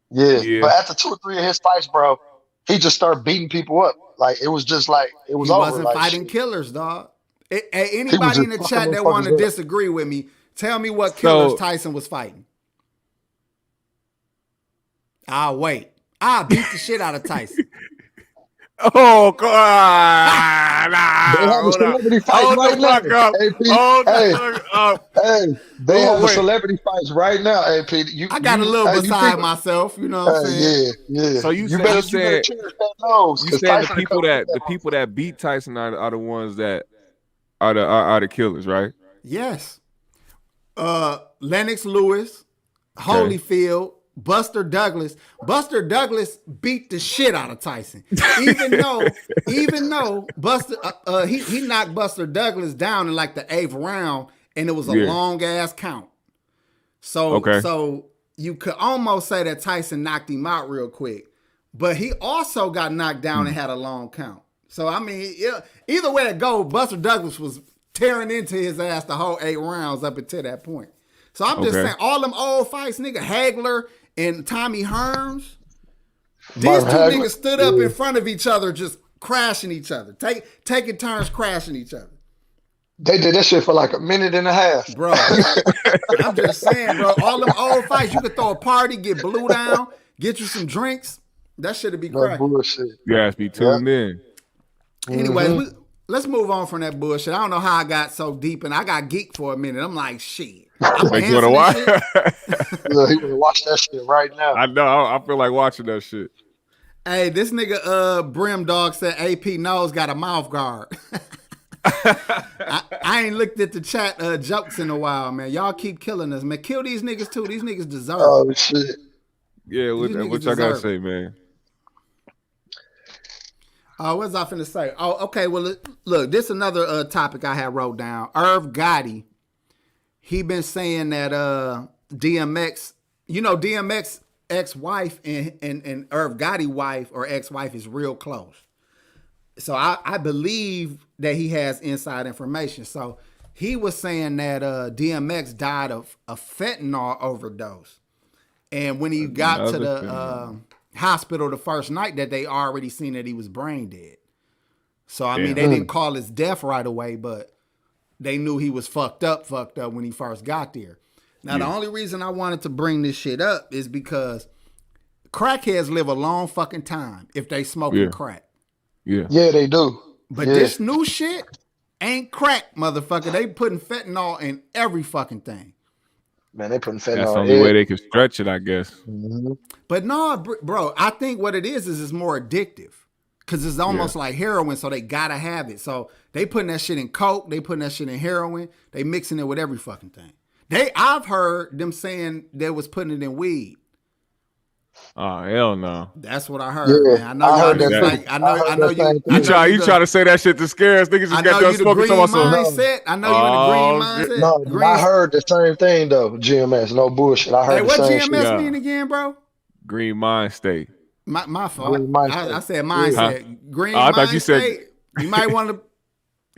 Yeah, Yeah. but after 2 or 3 of his fights, bro, he just started beating people up. Like it was just like it was He over. wasn't Like fighting shit. killers, dog. He was Anybody just in the fucking chat that want to motherfuckers up. disagree with me, tell me what killers So Tyson was fighting. I'll wait. I'll beat the shit out of Tyson. oh God, nah, They have a hold up. celebrity fight Hold the right now. fuck up. AP, Hold the hey, fuck up. hey, they Oh, have a wait. celebrity fights right now. AP, I got a little you beside people, myself, you know what I'm saying? yeah. So you You better saying check that nose you because saying the Tyson will people come get that the people that beat Tyson are the ones that are the killers, right? Yes. Lennox Lewis, Okay. Holyfield, Buster Douglas. Buster Douglas beat the shit out of Tyson. Even though Buster he knocked Buster Douglas down in like the 8th round and it was a Yeah. long ass count. Okay. So you could almost say that Tyson knocked him out real quick. But he also got knocked down and had a long count. So I mean, either way it go, Buster Douglas was tearing into his ass the whole 8 rounds up until that point. So I'm just saying, all them old fights, nigga, Hagler and Tommy Hearns, these Marvin two Hagler? niggas stood up in front of each other, just crashing each other, taking turns crashing each other. They did that shit for like a minute and a half. Bro, I'm just saying, bro, all them old fights, you could throw a party, get blew down, get you some drinks. That shit'd be No cracking. bullshit. You guys be tuned in. Anyways, let's move on from that bullshit. I don't know how I got so deep, and I got geeked for a minute. I'm like, shit. I'm Make you wanna dancing watch? and shit. Look, he would watch that shit right now. I know. I feel like watching that shit. Hey, this nigga Brim Dog said AP Nose got a mouth guard. I ain't looked at the chat jokes in a while, man. Y'all keep killing us, man. Kill these niggas too. These niggas deserve it. Oh shit. Yeah, what These y'all niggas gotta deserve say, man? What was I finna say? Oh, okay. Well, look, this is another topic I had wrote down. Irv Gotti, he been saying that DMX, DMX ex-wife and Irv Gotti wife or ex-wife is real close. So I believe that he has inside information. So he was saying that DMX died of a fentanyl overdose. And when he got to the hospital the first night, that they already seen that he was brain dead. So, I mean, they didn't call his death right away, but they knew he was fucked up when he first got there. Now, the only reason I wanted to bring this shit up is because crackheads live a long fucking time if they smoking crack. Yeah. Yeah, they do. But this new shit ain't crack, motherfucker. They putting fentanyl in every fucking thing. Man, they putting fentanyl. That's the only way they can stretch it, I guess. But no, bro, I think what it is it's more addictive. Because it's almost like heroin, so they gotta have it. So they putting that shit in coke, they putting that shit in heroin, they mixing it with every fucking thing. I've heard them saying they was putting it in weed. Oh hell no! That's what I heard. Yeah, Man. I know I y'all heard niggas that like. too. I know I heard you. that You same try to say that shit to scare us. Niggas just I got know done you the smoking green so much. mindset. I know you in the green mindset. No, but I heard the same thing though. GMS, no bullshit. I heard Hey, the what same GMS shit. mean again, bro? Green mind state. My fault. Green mindset. I said mindset. Huh? Green Oh, I mindset. thought you said- You might want to.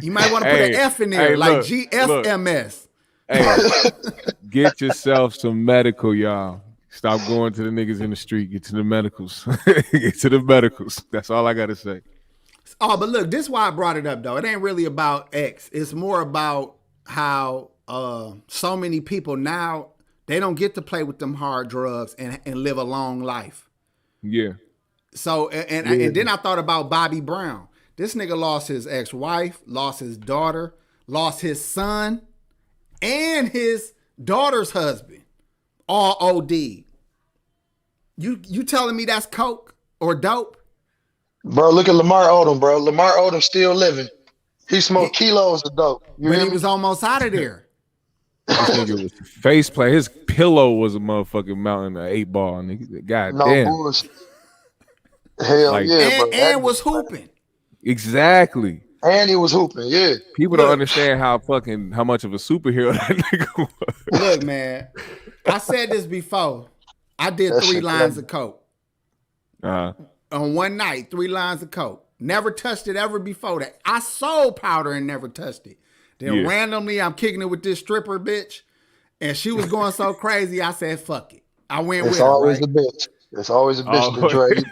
You might want to put Hey, an F in there, hey, like look, GFMS. Hey, get yourself some medical, y'all. Stop going to the niggas in the street. Get to the medicals. Get to the medicals. That's all I gotta say. Oh, but look, this is why I brought it up though. It ain't really about X. It's more about how so many people now they don't get to play with them hard drugs and live a long life. Yeah. So and then I thought about Bobby Brown. This nigga lost his ex-wife, lost his daughter, lost his son, and his daughter's husband. All OD. You telling me that's coke or dope? Bro, look at Lamar Odom, bro. Lamar Odom still living. He smoked kilos of dope. But he was almost out of there. This nigga was face play. His pillow was a motherfucking mountain, an 8-ball. Nigga. God no damn. bullshit. Hell Like- yeah, bro. And was hooping. Exactly. And he was hooping, yeah. People don't understand how much of a superhero that nigga was. Look, man, I said this before. I did That 3 shit lines crazy. of coke. Uh, On one night, 3 lines of coke. Never touched it ever before that. I sold powder and never touched it. Then Yeah. randomly, I'm kicking it with this stripper bitch, and she was going so crazy. I said, "Fuck it." I went It's with her. always Right? a bitch. It's always a bitch to drag.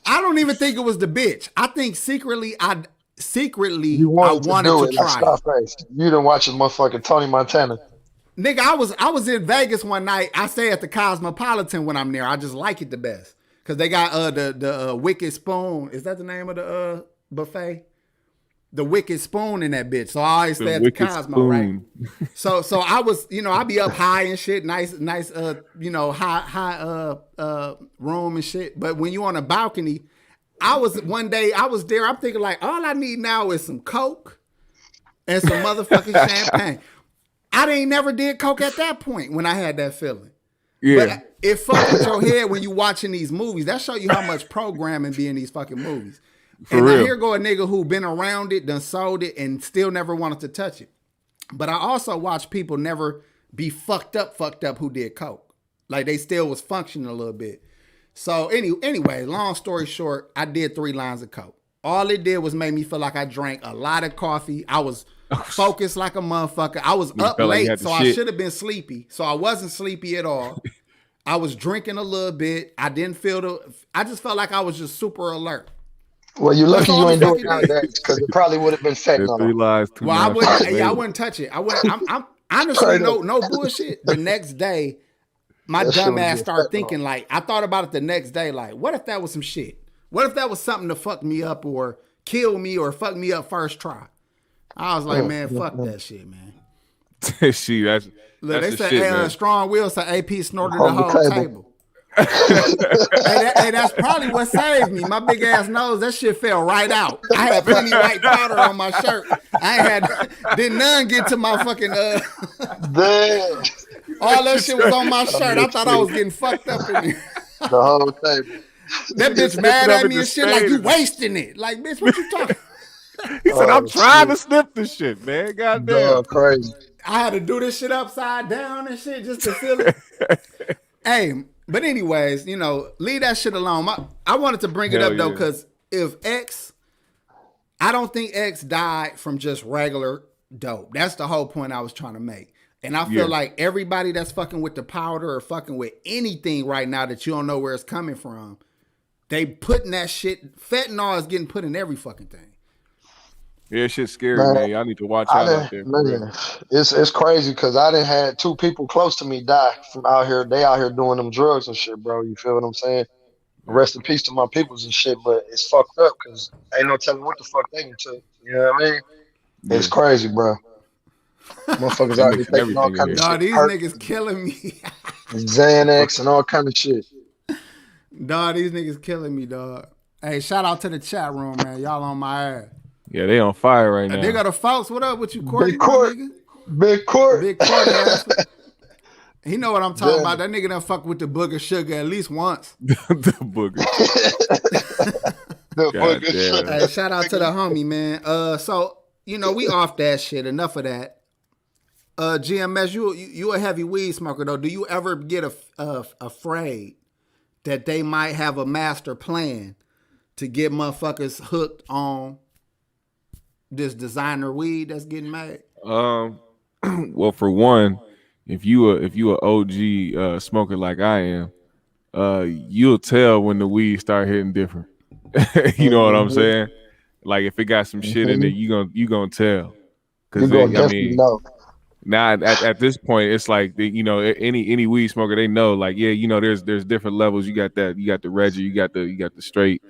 I don't even think it was the bitch. I think secretly, I You wanted to wanted do to it like try it. Scarface. You didn't watch motherfucking Tony Montana. Nigga, I was in Vegas one night. I stay at the Cosmopolitan when I'm there. I just like it the best. Cause they got the Wicked Spoon. Is that the name of the buffet? The Wicked Spoon in that bitch. So I always stay at the Wicked Cosmo, right? Spoon. So I was, I be up high and shit, nice, high room and shit. But when you on a balcony, one day I was there. I'm thinking like, all I need now is some Coke and some motherfucking champagne. I ain't never did Coke at that point when I had that feeling. Yeah. But it fucks with your head when you watching these movies. That show you how much programming be in these fucking movies. For and real. I here go a nigga who been around it, done sold it, and still never wanted to touch it. But I also watch people never be fucked up who did coke. Like they still was functioning a little bit. So anyway, long story short, I did 3 lines of coke. All it did was make me feel like I drank a lot of coffee. I was focused like a motherfucker. I was up felt like you late, had to so I shit. should have been sleepy. So I wasn't sleepy at all. I was drinking a little bit. I just felt like I was just super alert. Well, you're lucky all you the ain't doing fucking nowadays because it probably would have been The 3 fentanyl. lies, 2 Well, I lies, wouldn't. baby. I wouldn't touch it. I wouldn't. I'm honestly no bullshit. The next day, my That shit dumb was ass just started fentanyl. thinking like I thought about it the next day. Like, what if that was some shit? What if that was something to fuck me up or kill me or fuck me up first try? I was like, man, fuck that shit, man. She, that's Look, the they said, shit, hey, man. Strong Will said AP snorted On the the whole table. table. Hey, that's probably what saved me. My big ass nose, that shit fell right out. I had plenty white powder on my shirt. Didn't none get to my fucking Damn. all that shit was on my shirt. I thought I was getting fucked up in here. The whole table. That bitch mad at me and shit like you wasting it. Like, bitch, what you talking? He said, I'm Oh, trying shit. to sniff this shit, man. God damn. Dog, crazy. I had to do this shit upside down and shit just to feel it. Hey, but anyways, leave that shit alone. I wanted to bring it Hell up though, yeah. because I don't think X died from just regular dope. That's the whole point I was trying to make. And I feel Yeah. like everybody that's fucking with the powder or fucking with anything right now that you don't know where it's coming from, they putting that shit, fentanyl is getting put in every fucking thing. Yeah, shit's scary, Man, man. Y'all need to watch out out there. For real. Man, it's crazy because I done had 2 people close to me die from out here. They out here doing them drugs and shit, bro. You feel what I'm saying? Rest in peace to my peoples and shit, but it's fucked up because ain't no telling what the fuck they can took. You know what I mean? It's Yeah. crazy, bro. Motherfuckers They out here mixing taking all everything kind in of here. Dog, shit. these Perk, niggas killing me. Xanax and all kind of shit. Dog, these niggas killing me, dog. Hey, shout out to the chat room, man. Y'all on my ass. Yeah, they on fire right now. They got a folks. What up with you, Courtney? Big Court. Nigga? Big court. Big Courtney ass. He know what I'm talking Damn. about. That nigga done fuck with the booger sugar at least once. the booger. The God booger damn. shit. Hey, shout out to the homie, man. So we off that shit. Enough of that. GMS, you a heavy weed smoker though. Do you ever get afraid that they might have a master plan to get motherfuckers hooked on this designer weed that's getting made? Well, for one, if you a OG smoker like I am, you'll tell when the weed start hitting different. You know what I'm Mm-hmm. saying? Like if it got some shit in it, Mm-hmm. you gonna tell. You're Cause gonna I definitely mean, know. now at this point, it's like any weed smoker, they know like there's different levels. You got the Reggie, you got the straight,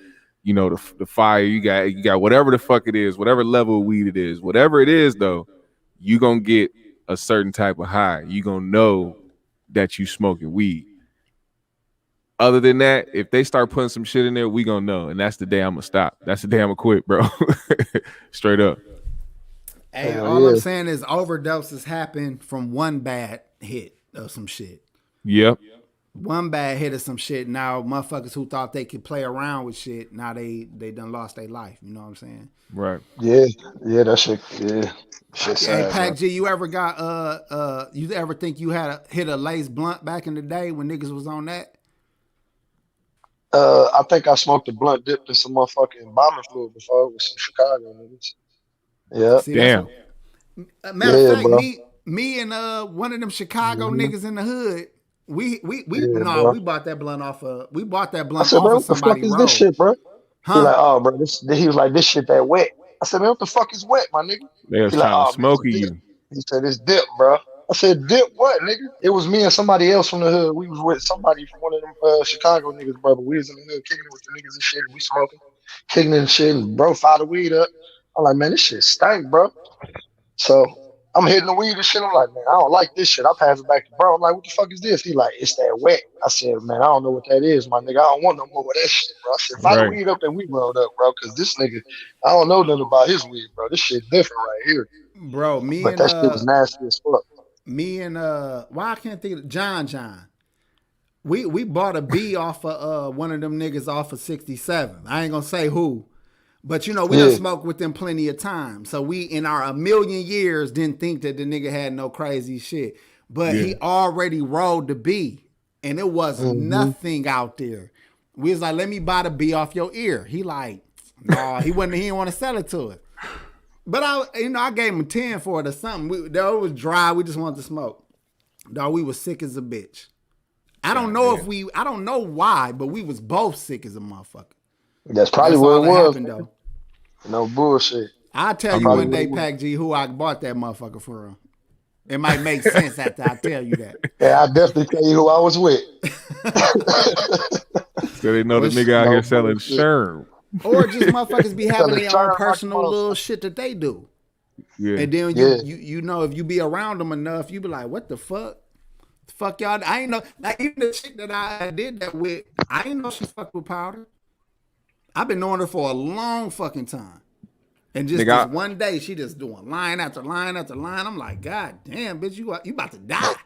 the fire. You got whatever the fuck it is, whatever level of weed it is, whatever it is though, you gonna get a certain type of high. You gonna know that you smoking weed. Other than that, if they start putting some shit in there, we gonna know, and that's the day I'm gonna stop. That's the day I'm gonna quit, bro. Straight up. Hey, Hell all I'm yeah. saying is overdoses happen from one bad hit of some shit. Yep. One bad hit of some shit. Now motherfuckers who thought they could play around with shit, now they done lost their life. You know what I'm saying? Right. Yeah. Yeah, that shit, yeah. Shit Hey, sad, bro. Pac G, you ever got you ever think you had hit a lace blunt back in the day when niggas was on that? I think I smoked a blunt dipped in some motherfucking bombing fluid before with some Chicago niggas. Yeah. See, that's Damn. what. Matter of Yeah, fact, bro. me and one of them Chicago Hmm. niggas in the hood, Yeah, no, bro. we bought that blunt I said, off man, of what the fuck somebody is this road. shit, bro? He Huh? like, oh, bro, he was like, this shit that wet. I said, man, what the fuck is wet, my nigga? They was He like, trying to oh, man, it's smoke dip. you. He said, it's dip, bro. I said, dip what, nigga? It was me and somebody else from the hood. We was with somebody from one of them Chicago niggas, bro. But we was in the hood kicking it with the niggas and shit. And we smoking, kicking it and shit. And bro, fire the weed up. I'm like, man, this shit stank, bro. So I'm hitting the weed and shit. I'm like, man, I don't like this shit. I pass it back to bro. I'm like, what the fuck is this? He like, it's that wet. I said, man, I don't know what that is, my nigga. I don't want no more of that shit, bro. I said, fire the Right. weed up that we rolled up, bro. Cause this nigga, I don't know nothing about his weed, bro. This shit different right here. Bro, But that shit was nasty as fuck. why I can't think of John. We bought a B off of one of them niggas off of 67. I ain't gonna say who. But we done Yeah. smoked with them plenty of times. So we in our a million years didn't think that the nigga had no crazy shit. But Yeah. he already rolled the B. And it was Mm-hmm. nothing out there. We was like, let me buy the B off your ear. He like, no, he didn't want to sell it to us. But I gave him 10 for it or something. It was dry. We just wanted to smoke. Dog, we was sick as a bitch. I don't know why, but we was both sick as a motherfucker. That's probably That's what all it that was. happened though. No bullshit. I'll tell That's you probably one what day, it was. Pac G, who I bought that motherfucker from. It might make sense after I tell you that. Yeah, I definitely tell you who I was with. So they know the Well, nigga out No here selling bullshit. sherm. or just motherfuckers be having Selling their own sherm like a personal little motherfucker. shit that they do. Yeah. And then Yeah. if you be around them enough, you be like, what the fuck? The fuck y'all? I ain't know. Like even the chick that I did that with, I ain't know she fucked with powder. I've been knowing her for a long fucking time. And just Nigga, this one day, she just doing line after line after line. I'm like, God damn, bitch, you about to die.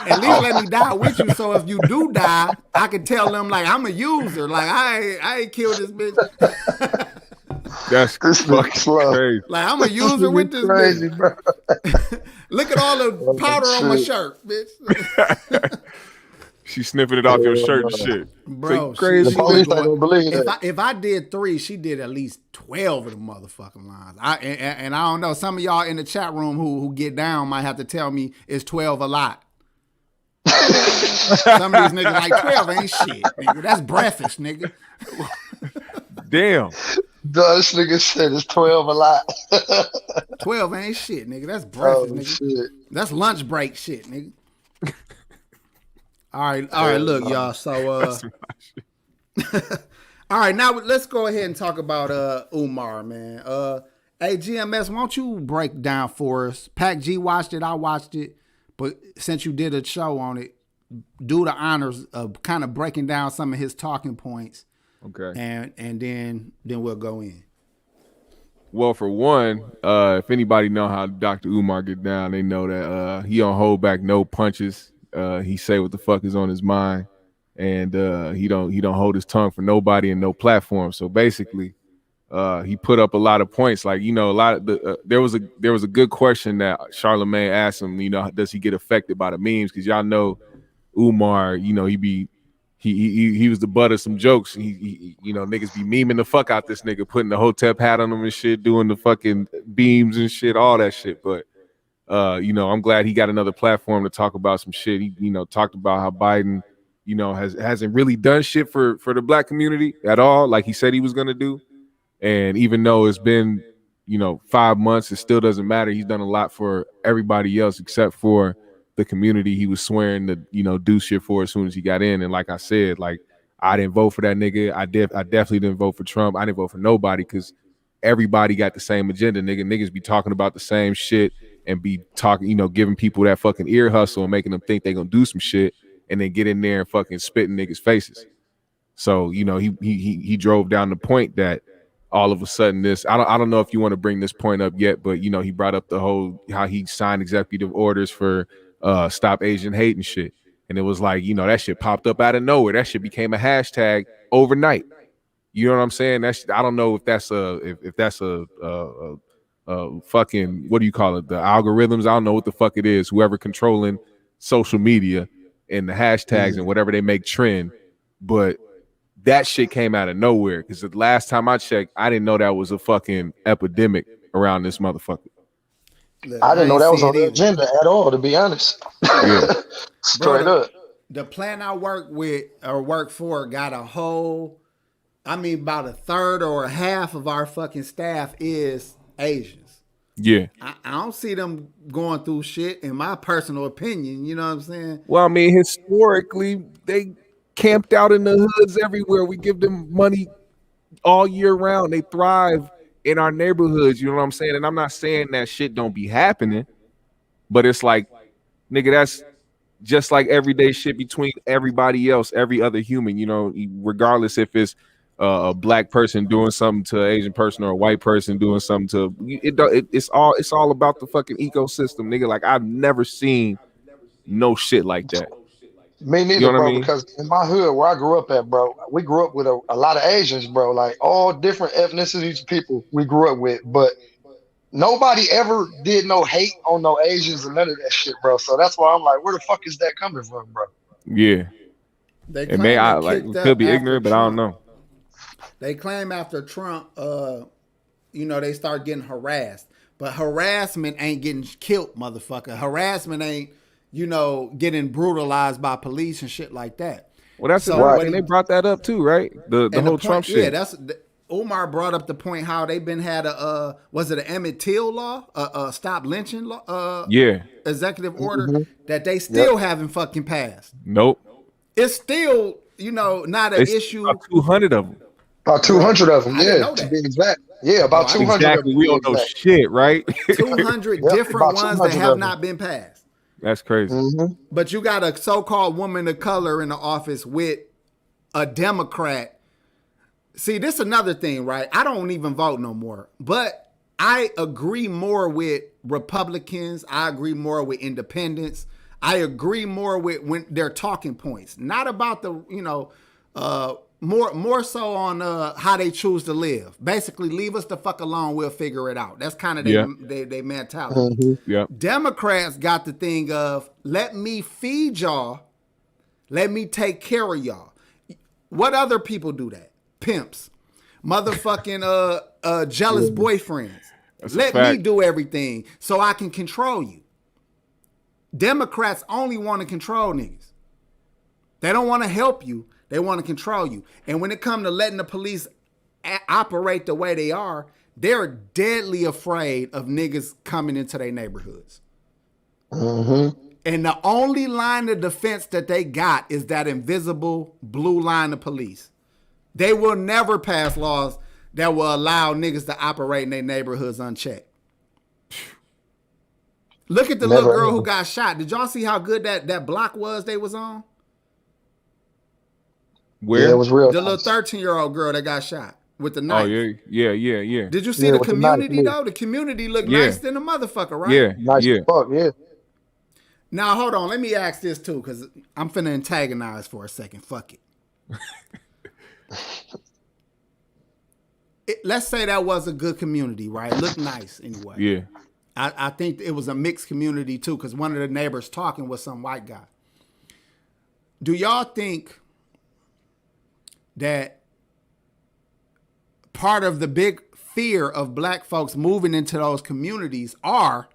At least let me die with you. So if you do die, I can tell them like I'm a user. Like I ain't killed this bitch. that's This nigga fucking slow. crazy. Like I'm a This user nigga with this crazy, bitch. bro. Look at all the powder on my shit. shirt, bitch. She sniffing it off your shirt and shit. Bro, Say crazy. The she was police ain't going. gonna believe that. If I did 3, she did at least 12 of the motherfucking lines. And I don't know. Some of y'all in the chat room who get down might have to tell me is 12 a lot. Some of these niggas like 12 ain't shit, nigga. That's breakfast, nigga. Damn. Duh, this nigga said it's 12 a lot. 12 ain't shit, nigga. That's breakfast, Oh nigga. shit. That's lunch break shit, nigga. All right, look, y'all. So all right, now let's go ahead and talk about Umar, man. Hey GMS, why don't you break down for us? PAC G watched it, I watched it, but since you did a show on it, do the honors of kind of breaking down some of his talking points, Okay. and then we'll go in. Well, for one, if anybody know how Dr. Umar get down, they know that he don't hold back no punches. He say what the fuck is on his mind, and he don't hold his tongue for nobody and no platform. So basically, he put up a lot of points. Like a lot of the there was a good question that Charlemagne asked him. Does he get affected by the memes? Because y'all know Umar. He was the butt of some jokes. He niggas be memeing the fuck out this nigga, putting the hotep hat on him and shit, doing the fucking beams and shit, all that shit. But I'm glad he got another platform to talk about some shit. He, talked about how Biden, hasn't really done shit for the black community at all, like he said he was gonna do. And even though it's been, 5 months, it still doesn't matter. He's done a lot for everybody else except for the community he was swearing to, do shit for as soon as he got in. And like I said, like I didn't vote for that nigga. I definitely didn't vote for Trump. I didn't vote for nobody because everybody got the same agenda, nigga. Niggas be talking about the same shit and be talking, giving people that fucking ear hustle and making them think they gonna do some shit and then get in there and fucking spit in niggas' faces. So, he drove down the point that all of a sudden this, I don't know if you want to bring this point up yet, but he brought up the whole how he signed executive orders for stop Asian hate and shit. And it was like, that shit popped up out of nowhere. That shit became a hashtag overnight. You know what I'm saying? I don't know if that's a fucking, what do you call it? The algorithms. I don't know what the fuck it is. Whoever controlling social media and the hashtags and whatever they make trend, but that shit came out of nowhere. Because the last time I checked, I didn't know that was a fucking epidemic around this motherfucker. I didn't know that was on the agenda at all, to be honest. Yeah. Straight up. The plan I work for got a whole, about a third or a half of our fucking staff is Asians. Yeah. I don't see them going through shit, in my personal opinion. You know what I'm saying? Well, historically, they camped out in the hoods everywhere. We give them money all year round. They thrive in our neighborhoods. You know what I'm saying? And I'm not saying that shit don't be happening, but it's like, nigga, that's just like everyday shit between everybody else, every other human, regardless if it's a black person doing something to an Asian person or a white person doing something to it's all about the fucking ecosystem, nigga. Like I've never seen no shit like that. Me neither, bro, because in my hood where I grew up at, bro, we grew up with a lot of Asians, bro, like all different ethnicities of people we grew up with, but nobody ever did no hate on no Asians and none of that shit, bro. So that's why I'm like, where the fuck is that coming from, bro? Yeah. It could be ignorant, but I don't know. They claim after Trump, they start getting harassed. But harassment ain't getting killed, motherfucker. Harassment ain't, getting brutalized by police and shit like that. Well, that's right. And they brought that up too, right? The whole Trump shit. Yeah, that's Umar brought up the point how they've been had was it an Emmett Till law, a stop lynching law, executive order that they still haven't fucking passed. Nope. It's still, not an issue. About 200 of them. About 200 of them, to be exact. Yeah, about 200 exactly. of them. We don't know shit, right? 200 different ones that have not been passed. That's crazy. Mm-hmm. But you got a so-called woman of color in the office with a Democrat. See, this is another thing, right? I don't even vote no more. But I agree more with Republicans. I agree more with independents. I agree more with when their talking points. Not about the, more so on how they choose to live. Basically, leave us the fuck alone. We'll figure it out. That's kind of their mentality. Mm-hmm. Yeah. Democrats got the thing of, let me feed y'all. Let me take care of y'all. What other people do that? Pimps. Motherfucking jealous boyfriends. Let me do everything so I can control you. Democrats only want to control niggas. They don't want to help you. They want to control you. And when it comes to letting the police operate the way they are, they're deadly afraid of niggas coming into their neighborhoods. Mm-hmm. And the only line of defense that they got is that invisible blue line of police. They will never pass laws that will allow niggas to operate in their neighborhoods unchecked. Look at the little girl who got shot. Did y'all see how good that block was they was on? Where? Yeah, it was real. The little 13-year-old girl that got shot with the knife. Oh, yeah. Did you see the community, though? The community looked nice than the motherfucker, right? Yeah, nice as fuck, yeah. Now, hold on. Let me ask this, too, because I'm finna antagonize for a second. Fuck it. Let's say that was a good community, right? Looked nice, anyway. Yeah. I think it was a mixed community, too, because one of the neighbors talking was some white guy. Do y'all think that part of the big fear of black folks moving into those communities are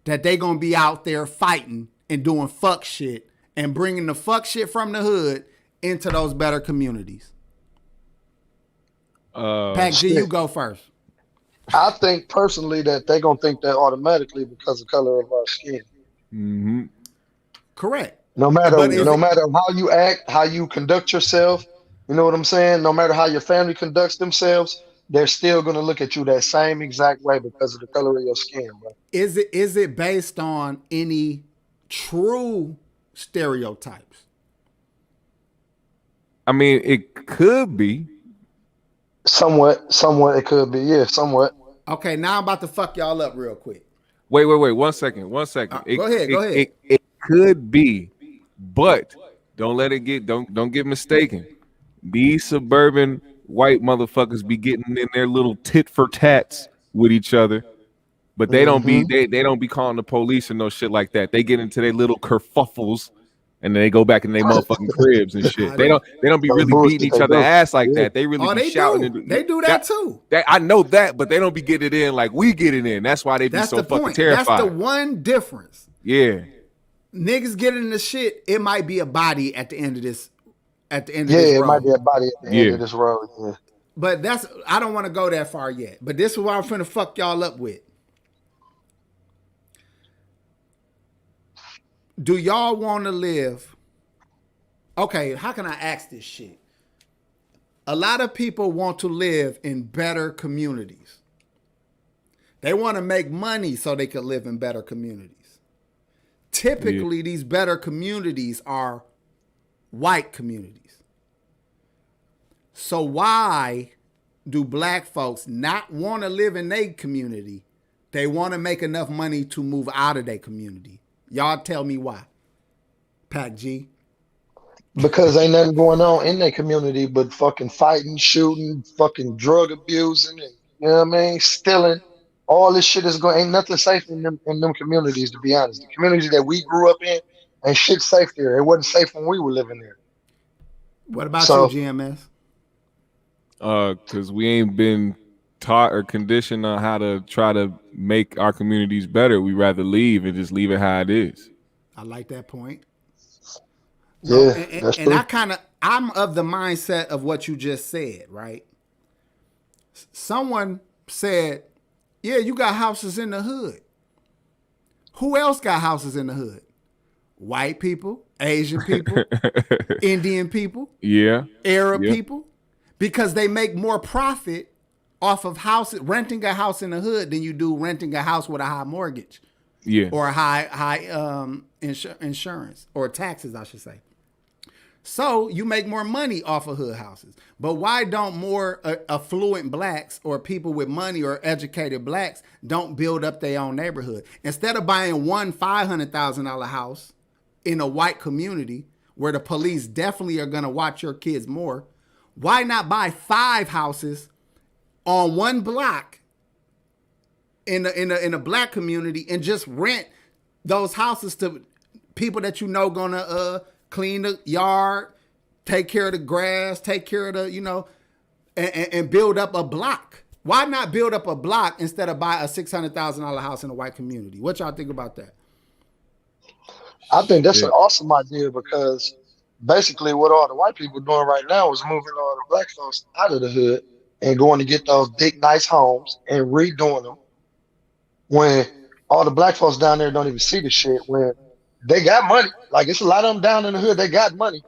that they gonna be out there fighting and doing fuck shit and bringing the fuck shit from the hood into those better communities? PAC G, you go first. I think personally that they gonna think that automatically because of color of our skin. Mm-hmm. Correct. No matter how you act, how you conduct yourself, you know what I'm saying? No matter how your family conducts themselves, they're still gonna look at you that same exact way because of the color of your skin, bro. Is it based on any true stereotypes? I mean, it could be. Somewhat it could be, yeah, somewhat. Okay, now I'm about to fuck y'all up real quick. Wait. 1 second. Go ahead. It could be, but don't get mistaken. These suburban white motherfuckers be getting in their little tit for tats with each other, but they don't be calling the police or no shit like that. They get into their little kerfuffles and then they go back in their motherfucking cribs and shit. They don't be really beating each other ass like that. They really be shouting. They do that too. I know that, but they don't be getting it in like we get it in. That's why they be so fucking terrified. That's the one difference. Yeah. Niggas get in the shit. It might be a body at the end of this. At the end of this road. Yeah, it might be a body at the end of this road. Yeah. But I don't want to go that far yet. But this is what I'm finna fuck y'all up with. Do y'all want to live? Okay, how can I ask this shit? A lot of people want to live in better communities. They want to make money so they can live in better communities. Typically, these better communities are white communities. So why do black folks not want to live in their community? They want to make enough money to move out of their community. Y'all tell me why. PAC G. Because ain't nothing going on in their community but fucking fighting, shooting, fucking drug abusing, and you know what I mean, stealing. All this shit ain't nothing safe in them communities, to be honest. The communities that we grew up in, ain't shit safe there. It wasn't safe when we were living there. What about you, GMS? Because we ain't been taught or conditioned on how to try to make our communities better. We rather leave and just leave it how it is. I like that point. Yeah, that's true. And I'm of the mindset of what you just said, right? Someone said, yeah, you got houses in the hood. Who else got houses in the hood? White people, Asian people, Indian people, Arab people, because they make more profit off of renting a house in the hood than you do renting a house with a high mortgage, or a high insurance or taxes, I should say. So you make more money off of hood houses. But why don't more affluent blacks or people with money or educated blacks don't build up their own neighborhood? Instead of buying one $500,000 house in a white community where the police definitely are going to watch your kids more, why not buy 5 houses on one block in a black community and just rent those houses to people that you know gonna clean the yard, take care of the grass, take care of the, and build up a block? Why not build up a block instead of buy a $600,000 house in a white community? What y'all think about that? I think that's an awesome idea, because basically what all the white people doing right now is moving all the black folks out of the hood and going to get those big, nice homes and redoing them, when all the black folks down there don't even see the shit, when they got money. Like, it's a lot of them down in the hood, they got money,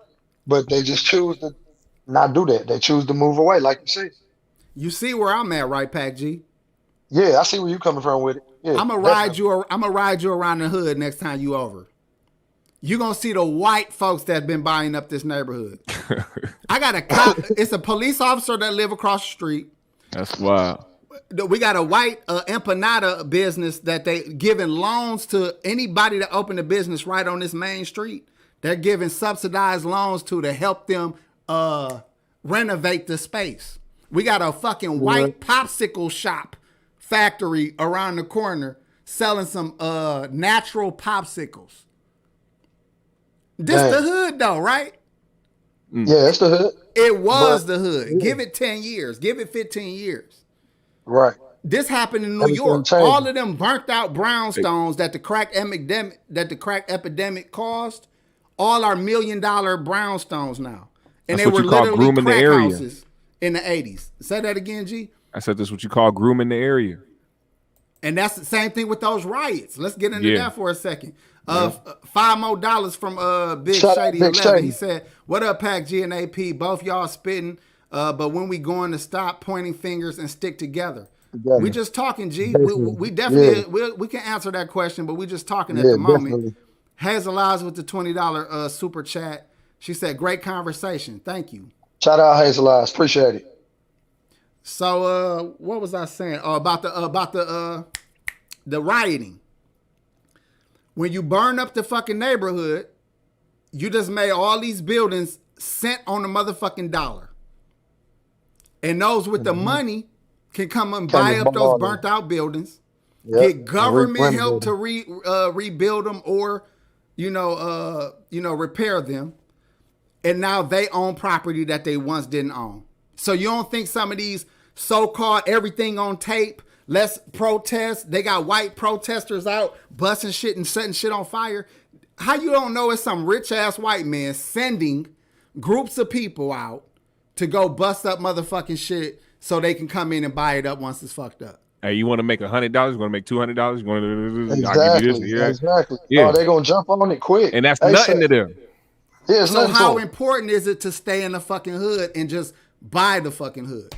but they just choose to not do that. They choose to move away, like you said. You see where I'm at, right, PAC G? Yeah, I see where you coming from with it. Yeah, I'm gonna ride you around the hood next time you over. You're going to see the white folks that have been buying up this neighborhood. I got a cop. It's a police officer that live across the street. That's wild. We got a white empanada business that they giving loans to anybody that opened a business right on this main street. They're giving subsidized loans to help them renovate the space. We got a fucking white popsicle shop factory around the corner selling some natural popsicles. This the hood though, right? Yeah, it's the hood. It was the hood. Yeah. Give it 10 years. Give it 15 years. Right. this happened in New Everything York. changing. All of them burnt out brownstones that the crack epidemic caused, all are $1 million brownstones now. And That's they what were you call literally grooming the crack area. houses in the 80s. Say that again, G. I said that's what you call grooming the area. And that's the same thing with those riots. Let's get into Yeah. that for a second. $5 more from Big Shout out Shady Big 11. Shady. He said, "What up, PAC G and AP? Both y'all spitting, but when we going to stop pointing fingers and stick together?" Together. We just talking, G. Definitely. We definitely Yeah. we can answer that question, but we just talking at Yeah, the moment. definitely. Hazel Eyes with the $20 super chat. She said, "Great conversation. Thank you." Shout out Hazel Eyes. Appreciate it. So what was I saying? Oh, about the rioting. When you burn up the fucking neighborhood, you just made all these buildings cent on the motherfucking dollar. And those with the money can come and buy up those burnt out buildings, Yep. get government And help to rebuild rebuild them or repair them. And now they own property that they once didn't own. So you don't think some of these so-called everything on tape, let's protest, they got white protesters out busting shit and setting shit on fire? How you don't know it's some rich-ass white man sending groups of people out to go bust up motherfucking shit so they can come in and buy it up once it's fucked up? Hey, you want to make $100? You want to make $200? You want to? Exactly. I'll give you this. Yeah. Exactly. Yeah. Oh, they gonna jump on it quick. And that's Hey, nothing to them. Yeah, it's So nothing how to 'em. important is it to stay in the fucking hood and just buy the fucking hood?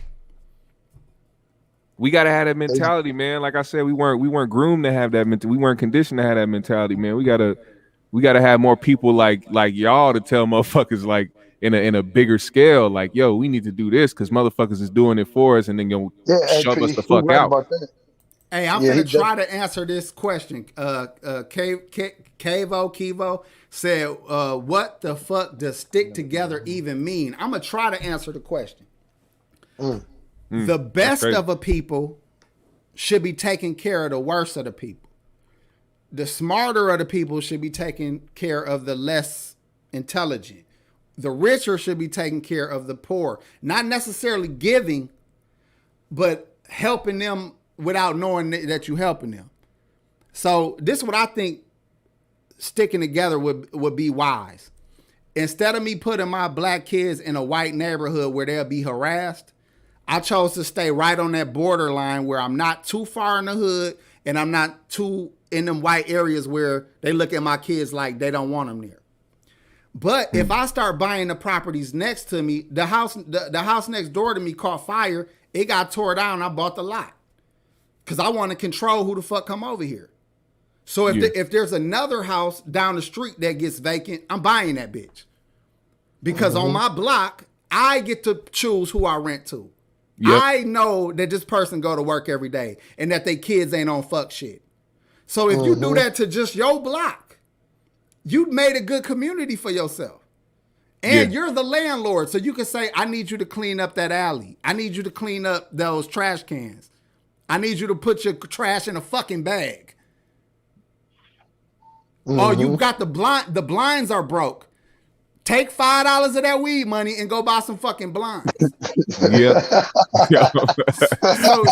We gotta have that mentality, man. Like I said, we weren't groomed to have that mentality. We weren't conditioned to have that mentality, man. We gotta have more people like y'all to tell motherfuckers like in a bigger scale, like, yo, we need to do this because motherfuckers is doing it for us, and then shove AP, us the he fuck right out. about that. Hey, I'm Yeah, gonna he try to answer this question. Kevo said, "What the fuck does stick together even mean?" I'm gonna try to answer the question. The best crazy. of a people should be taking care of the worst of the people. The smarter of the people should be taking care of the less intelligent. The richer should be taking care of the poor. Not necessarily giving, but helping them without knowing that you're helping them. So this is what I think sticking together would be wise. Instead of me putting my black kids in a white neighborhood where they'll be harassed, I chose to stay right on that borderline where I'm not too far in the hood and I'm not too in them white areas where they look at my kids like they don't want them there. But if I start buying the properties next to me, the house next door to me caught fire. It got tore down. I bought the lot because I want to control who the fuck come over here. So if there's another house down the street that gets vacant, I'm buying that bitch. Because on my block, I get to choose who I rent to. Yep. I know that this person go to work every day and that they kids ain't on fuck shit. So if you do that to just your block, you made a good community for yourself. And you're the landlord. So you can say, I need you to clean up that alley. I need you to clean up those trash cans. I need you to put your trash in a fucking bag. Oh, you got the blinds are broke. Take $5 of that weed money and go buy some fucking blinds. Yeah.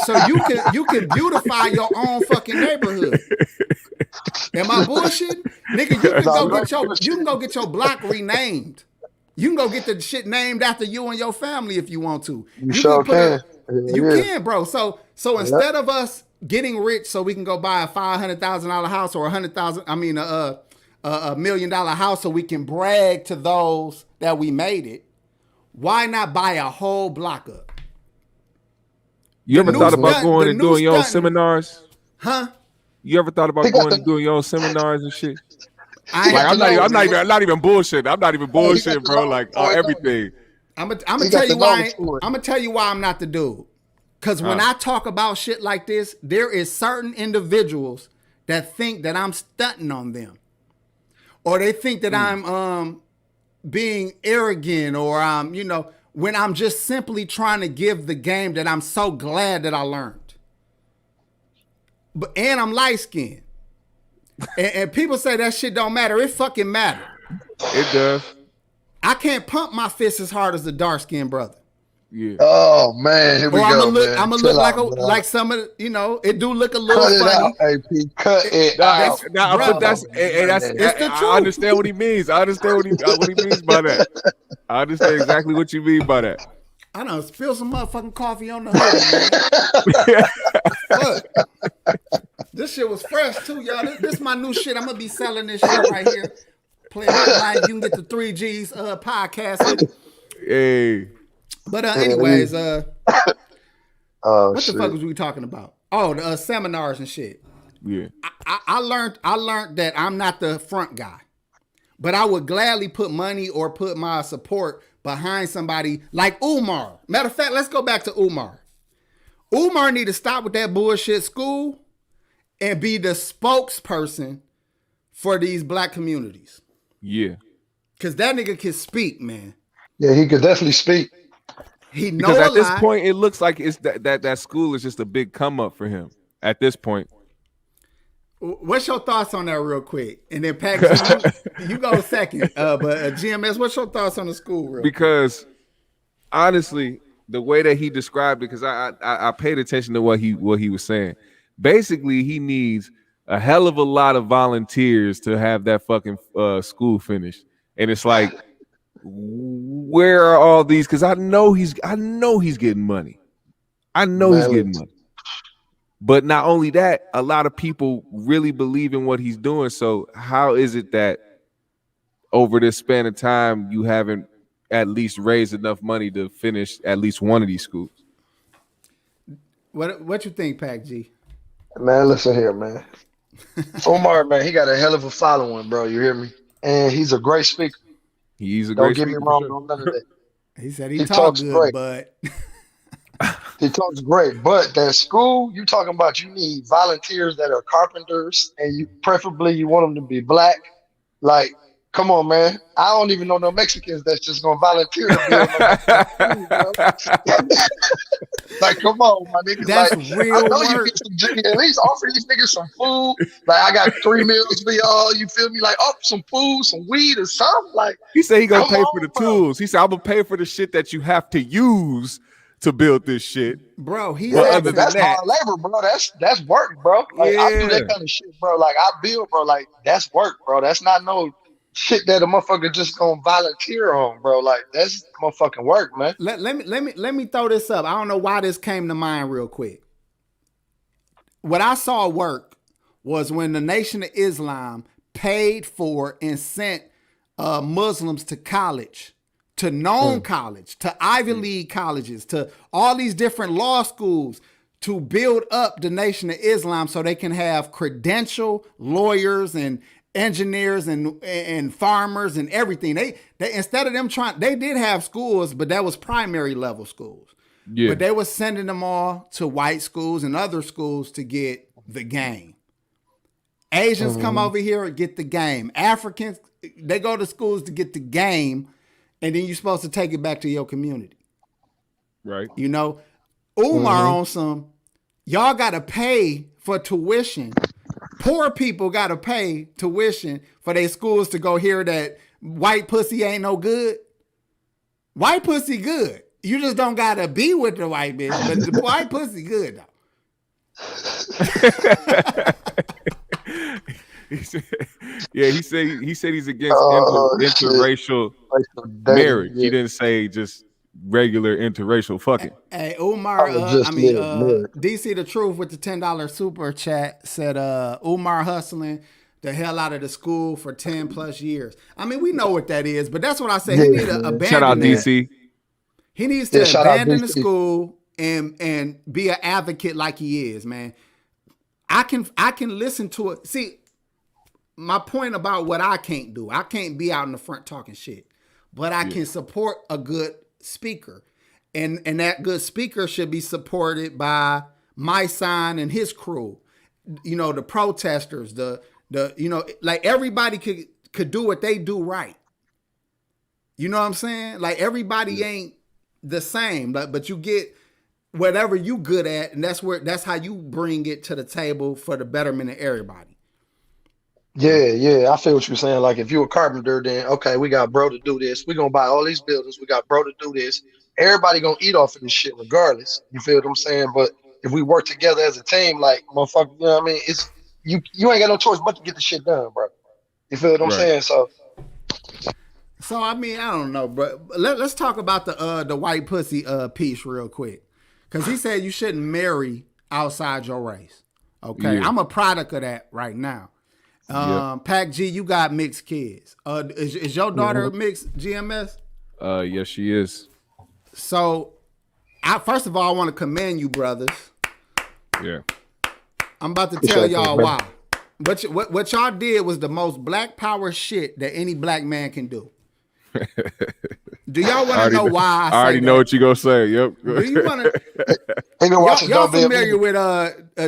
So you can beautify your own fucking neighborhood. Am I bullshit? Nigga, you can go get your block renamed. You can go get the shit named after you and your family if you want to. You sure can. You can, bro. So instead of us getting rich so we can go buy a $500,000 house or $1 million house so we can brag to those that we made it, why not buy a whole block up? You ever thought about going and doing your own stunting. seminars? Huh? You ever thought about They got going and doing your own seminars and shit? I Like, ain't- I'm not even bullshitting. I'm not even bullshitting, bro. Like everything. I'm gonna He tell got you the why. knowledge for it. I'm gonna tell you why I'm not the dude. Because when I talk about shit like this, there is certain individuals that think that I'm stunting on them, or they think that I'm being arrogant, or I'm when I'm just simply trying to give the game that I'm so glad that I learned. And I'm light skinned, and people say that shit don't matter. It fucking matter. It does. I can't pump my fist as hard as the dark skinned brother. Yeah. Oh man, here we Or I'm go, gonna look, man. I'm gonna Chill look like out, bro. some of it do look a little Cut it funny. out, AP. Cut it Nah, out. nah, but brother. that's It's the I truth. understand what he means. I understand what he means by that. I understand exactly what you mean by that. I done spilled some motherfucking coffee on the hoodie, man. Fuck. This shit was fresh too, y'all. This is my new shit. I'm gonna be selling this shit right here. Playing Hood Life. You can get the 3G's podcast hoodie. Hey. But anyways, oh, what the fuck was we talking about? Oh, the seminars and shit. Yeah. I learned that I'm not the front guy, but I would gladly put money or put my support behind somebody like Umar. Matter of fact, let's go back to Umar. Umar need to stop with that bullshit school and be the spokesperson for these black communities. Yeah. Cause that nigga can speak, man. yeah, he could definitely speak. He know Because a at this lot. point, it looks like it's that school is just a big come up for him. At this point. What's your thoughts on that real quick? And then PAC G, you go second. But GMS, what's your thoughts on the school real Because honestly, the way that he described it, because I paid attention to what he was saying. Basically, he needs a hell of a lot of volunteers to have that fucking school finished. And it's like, where are all these? Because I know he's getting money. I know he's getting money. But not only that, a lot of people really believe in what he's doing. So how is it that over this span of time you haven't at least raised enough money to finish at least one of these schools? What you think, PAC G? Man, listen here, man. Umar, man, he got a hell of a following, bro. You hear me? And he's a great speaker. He's a Don't great get me speaker, wrong for sure. on none of that. He said he talks talks great. good, but He talks great, but that school you talking about, you need volunteers that are carpenters, and you preferably you want them to be black. Like, come on, man. I don't even know no Mexicans that's just gonna volunteer to be on the school, bro. Like, come on, my niggas. That's like, real I know you work. get at least offer these niggas some food. Like, I got 3 meals for y'all. You feel me? Like, some food, some weed, or something. Like, He said he gonna come pay on, for the bro. tools. He said, I'm gonna pay for the shit that you have to use to build this shit. bro, he's Well, Yeah, other but than that's that- hard labor, bro. That's work, bro. Like, I do Yeah. that kind of shit, bro. Like, I build, bro. Like, that's work, bro. That's not no shit that a motherfucker just gonna volunteer on, bro. Like, that's motherfucking work, man. let me throw this up. I don't know why this came to mind real quick. What I saw work was when the Nation of Islam paid for and sent Muslims to college, to known college, to Ivy League colleges, to all these different law schools to build up the Nation of Islam so they can have credential lawyers and engineers and farmers and everything. They instead of them trying, they did have schools, but that was primary level schools. Yeah. But they were sending them all to white schools and other schools to get the game. Asians come over here and get the game. Africans, they go to schools to get the game, and then you're supposed to take it back to your community. Right. You know, Umar on some, y'all got to pay for tuition. Poor people got to pay tuition for their schools to go hear that white pussy ain't no good. White pussy good. You just don't got to be with the white bitch, but the white pussy good, though. He said he's against shit. interracial marriage. He didn't say just regular interracial fucking. Hey, Umar, just married. DC The Truth with the $10 super chat said Umar hustling the hell out of the school for 10 plus years. I mean, we know what that is, but that's what I say. He need to abandon Shout out that. DC. He needs to shout out abandon the DC. school and be an advocate like he is, man. I can listen to it. See, my point about what I can't do, I can't be out in the front talking shit, but I can support a good speaker. And that good speaker should be supported by my son and his crew. You know, the protesters, the you know, like everybody could do what they do right. You know what I'm saying? Like everybody ain't the same, but you get whatever you good at, and that's how you bring it to the table for the betterment of everybody. Yeah, I feel what you're saying. Like, if you're a carpenter, then okay, we got bro to do this. We're gonna buy all these buildings. We got bro to do this, everybody gonna eat off of this shit regardless. You feel what I'm saying? But if we work together as a team, like motherfucker, you know what I mean? It's you ain't got no choice but to get the shit done, bro. You feel what I'm saying? So I mean, I don't know, bro. Let's talk about the white pussy piece real quick, because he said you shouldn't marry outside your race. Okay, I'm a product of that right now. PAC G, you got mixed kids. Is your daughter mixed, GMS? Yes, she is. So, first of all, I want to commend you, brothers. Yeah. I'm about to tell y'all why. What y'all did was the most black power shit that any black man can do. Do y'all want to know why I already know what you gonna say. Yep. Do you want to? Y'all familiar with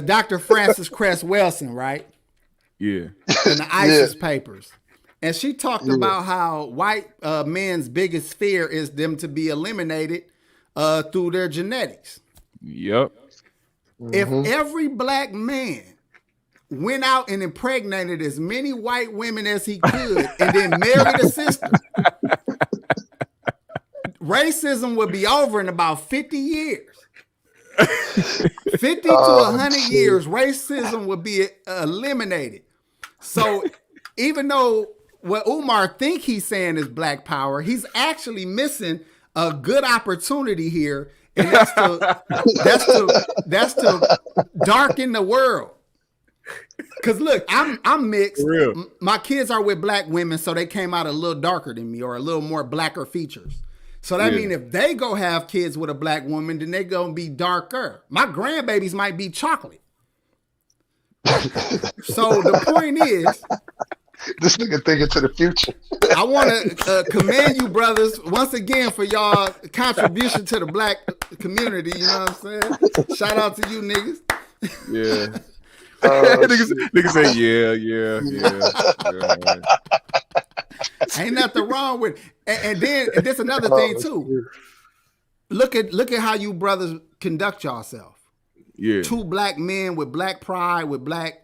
Dr. Frances Cress Welsing, right? Yeah. In the ISIS papers. And she talked about how white men's biggest fear is them to be eliminated through their genetics. Yep. If every black man went out and impregnated as many white women as he could and then married a sister, racism would be over in about 50 years. 50 to 100 years, racism would be eliminated. So even though what Umar think he's saying is black power, he's actually missing a good opportunity here, and that's to darken the world. Cause look, I'm mixed. My kids are with black women, so they came out a little darker than me or a little more blacker features. So that means if they go have kids with a black woman, then they gonna be darker. My grandbabies might be chocolate. So the point is, this nigga thinking to the future. I want to commend you, brothers, once again for y'all contribution to the black community. You know what I'm saying? Shout out to you niggas. Yeah. Niggas say yeah. Ain't nothing wrong with it. And then there's another thing too. Look at how you brothers conduct yourself. Yeah. Two black men with black pride, with black,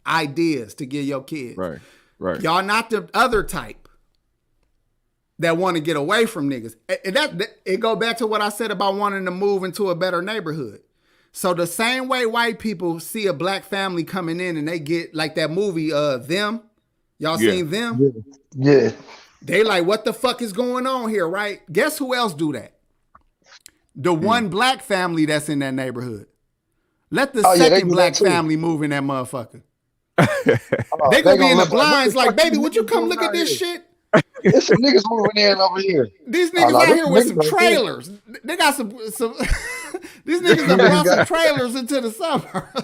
ideas to give your kids. Right. Y'all not the other type that want to get away from niggas. And it go back to what I said about wanting to move into a better neighborhood. So the same way white people see a black family coming in and they get like that movie, Them. Y'all seen Them? Yeah. They like, what the fuck is going on here, right? Guess who else do that? The one black family that's in that neighborhood. Let the second black family move in that motherfucker. They gonna be in the blinds like, baby, would you come look at this shit? There's some niggas moving in over here. These niggas out here with some trailers. They got some these niggas have brought some trailers into the suburbs.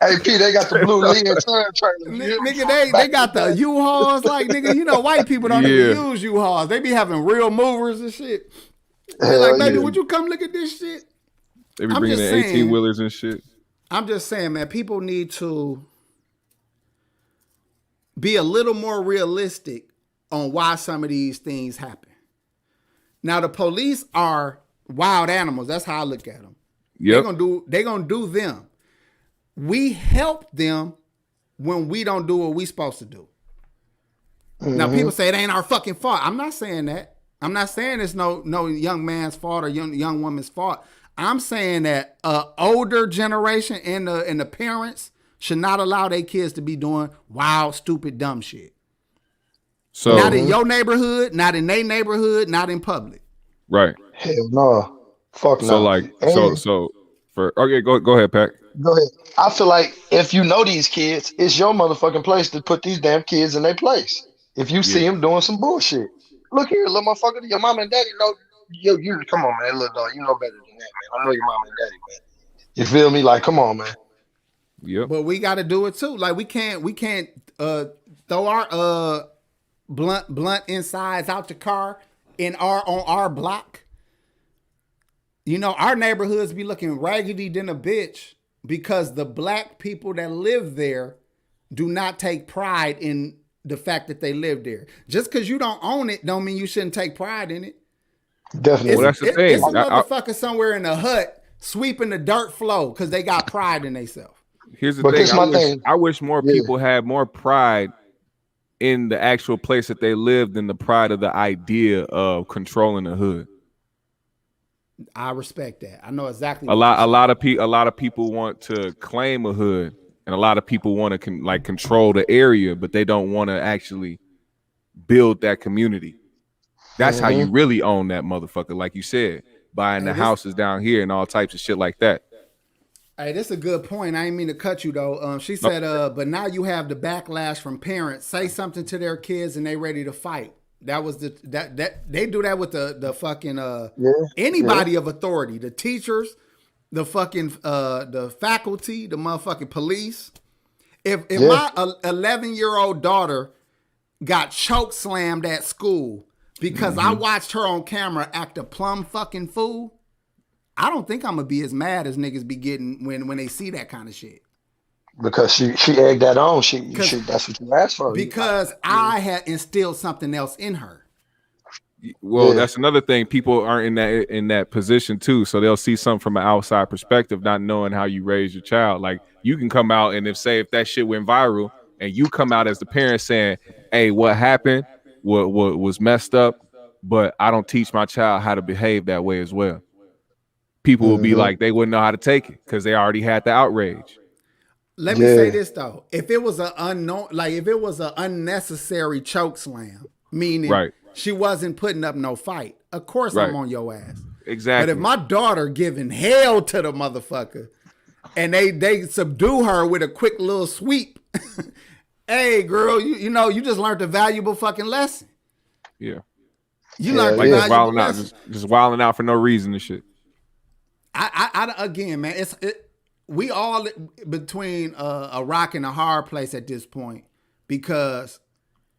Hey, P, they got the blue Lee and Turn trailers. Nigga, they got the U-Hauls. Like, nigga, white people don't even use U-Hauls. They be having real movers and shit. They're like, baby, would you come look at this shit? They be bringing in 18-wheelers and shit. I'm just saying, man, people need to be a little more realistic on why some of these things happen. Now, the police are wild animals. That's how I look at them. Yep. They're gonna do them. We help them when we don't do what we supposed to do. Now, people say it ain't our fucking fault. I'm not saying that. I'm not saying it's no young man's fault or young woman's fault. I'm saying that older generation and the parents should not allow their kids to be doing wild, stupid, dumb shit. So not in your neighborhood, not in their neighborhood, not in public. Right. Hell no. Fuck no. So like, okay, go ahead, Pac. Go ahead. I feel like if you know these kids, it's your motherfucking place to put these damn kids in their place. If you see them doing some bullshit, look here, little motherfucker, your mom and daddy know. You come on, man, little dog, you know better than that, man. I know your mom and daddy, man. You feel me? Like, come on, man. Yep. But we got to do it too. Like we can't throw our blunt insides out the car on our block. Our neighborhoods be looking raggedy than a bitch because the black people that live there do not take pride in the fact that they live there. Just because you don't own it don't mean you shouldn't take pride in it. Definitely. Well, that's the thing. It's a motherfucker somewhere in the hut sweeping the dirt floor because they got pride in themselves. Here's the thing. I wish more people had more pride in the actual place that they lived than the pride of the idea of controlling the hood. I respect that. I know exactly. A lot of people want to claim a hood, and a lot of people want to like control the area, but they don't want to actually build that community. That's how you really own that motherfucker, like you said, buying the houses down here and all types of shit like that. Hey, that's a good point. I didn't mean to cut you though. She said, but now you have the backlash from parents. Say something to their kids and they ready to fight. That was that they do that with the fucking anybody of authority, the teachers, the fucking the faculty, the motherfucking police. If my 11-year-old daughter got choke slammed at school because I watched her on camera act a plumb fucking fool, I don't think I'm gonna be as mad as niggas be getting when they see that kind of shit. Because she egged that on. She that's what you asked for. Because I had instilled something else in her. Well, that's another thing. People aren't in that position too, so they'll see something from an outside perspective, not knowing how you raise your child. Like you can come out and if that shit went viral, and you come out as the parent saying, "Hey, what happened? What was messed up?" But I don't teach my child how to behave that way as well. People will be like, they wouldn't know how to take it because they already had the outrage. Let me say this though: if it was an unnecessary choke slam, meaning she wasn't putting up no fight, of course I'm on your ass. Exactly. But if my daughter giving hell to the motherfucker, and they subdue her with a quick little sweep, hey girl, you know you just learned a valuable fucking lesson. Yeah. You learned a valuable lesson. Just wilding out for no reason and shit. I again, man, we all between a rock and a hard place at this point, because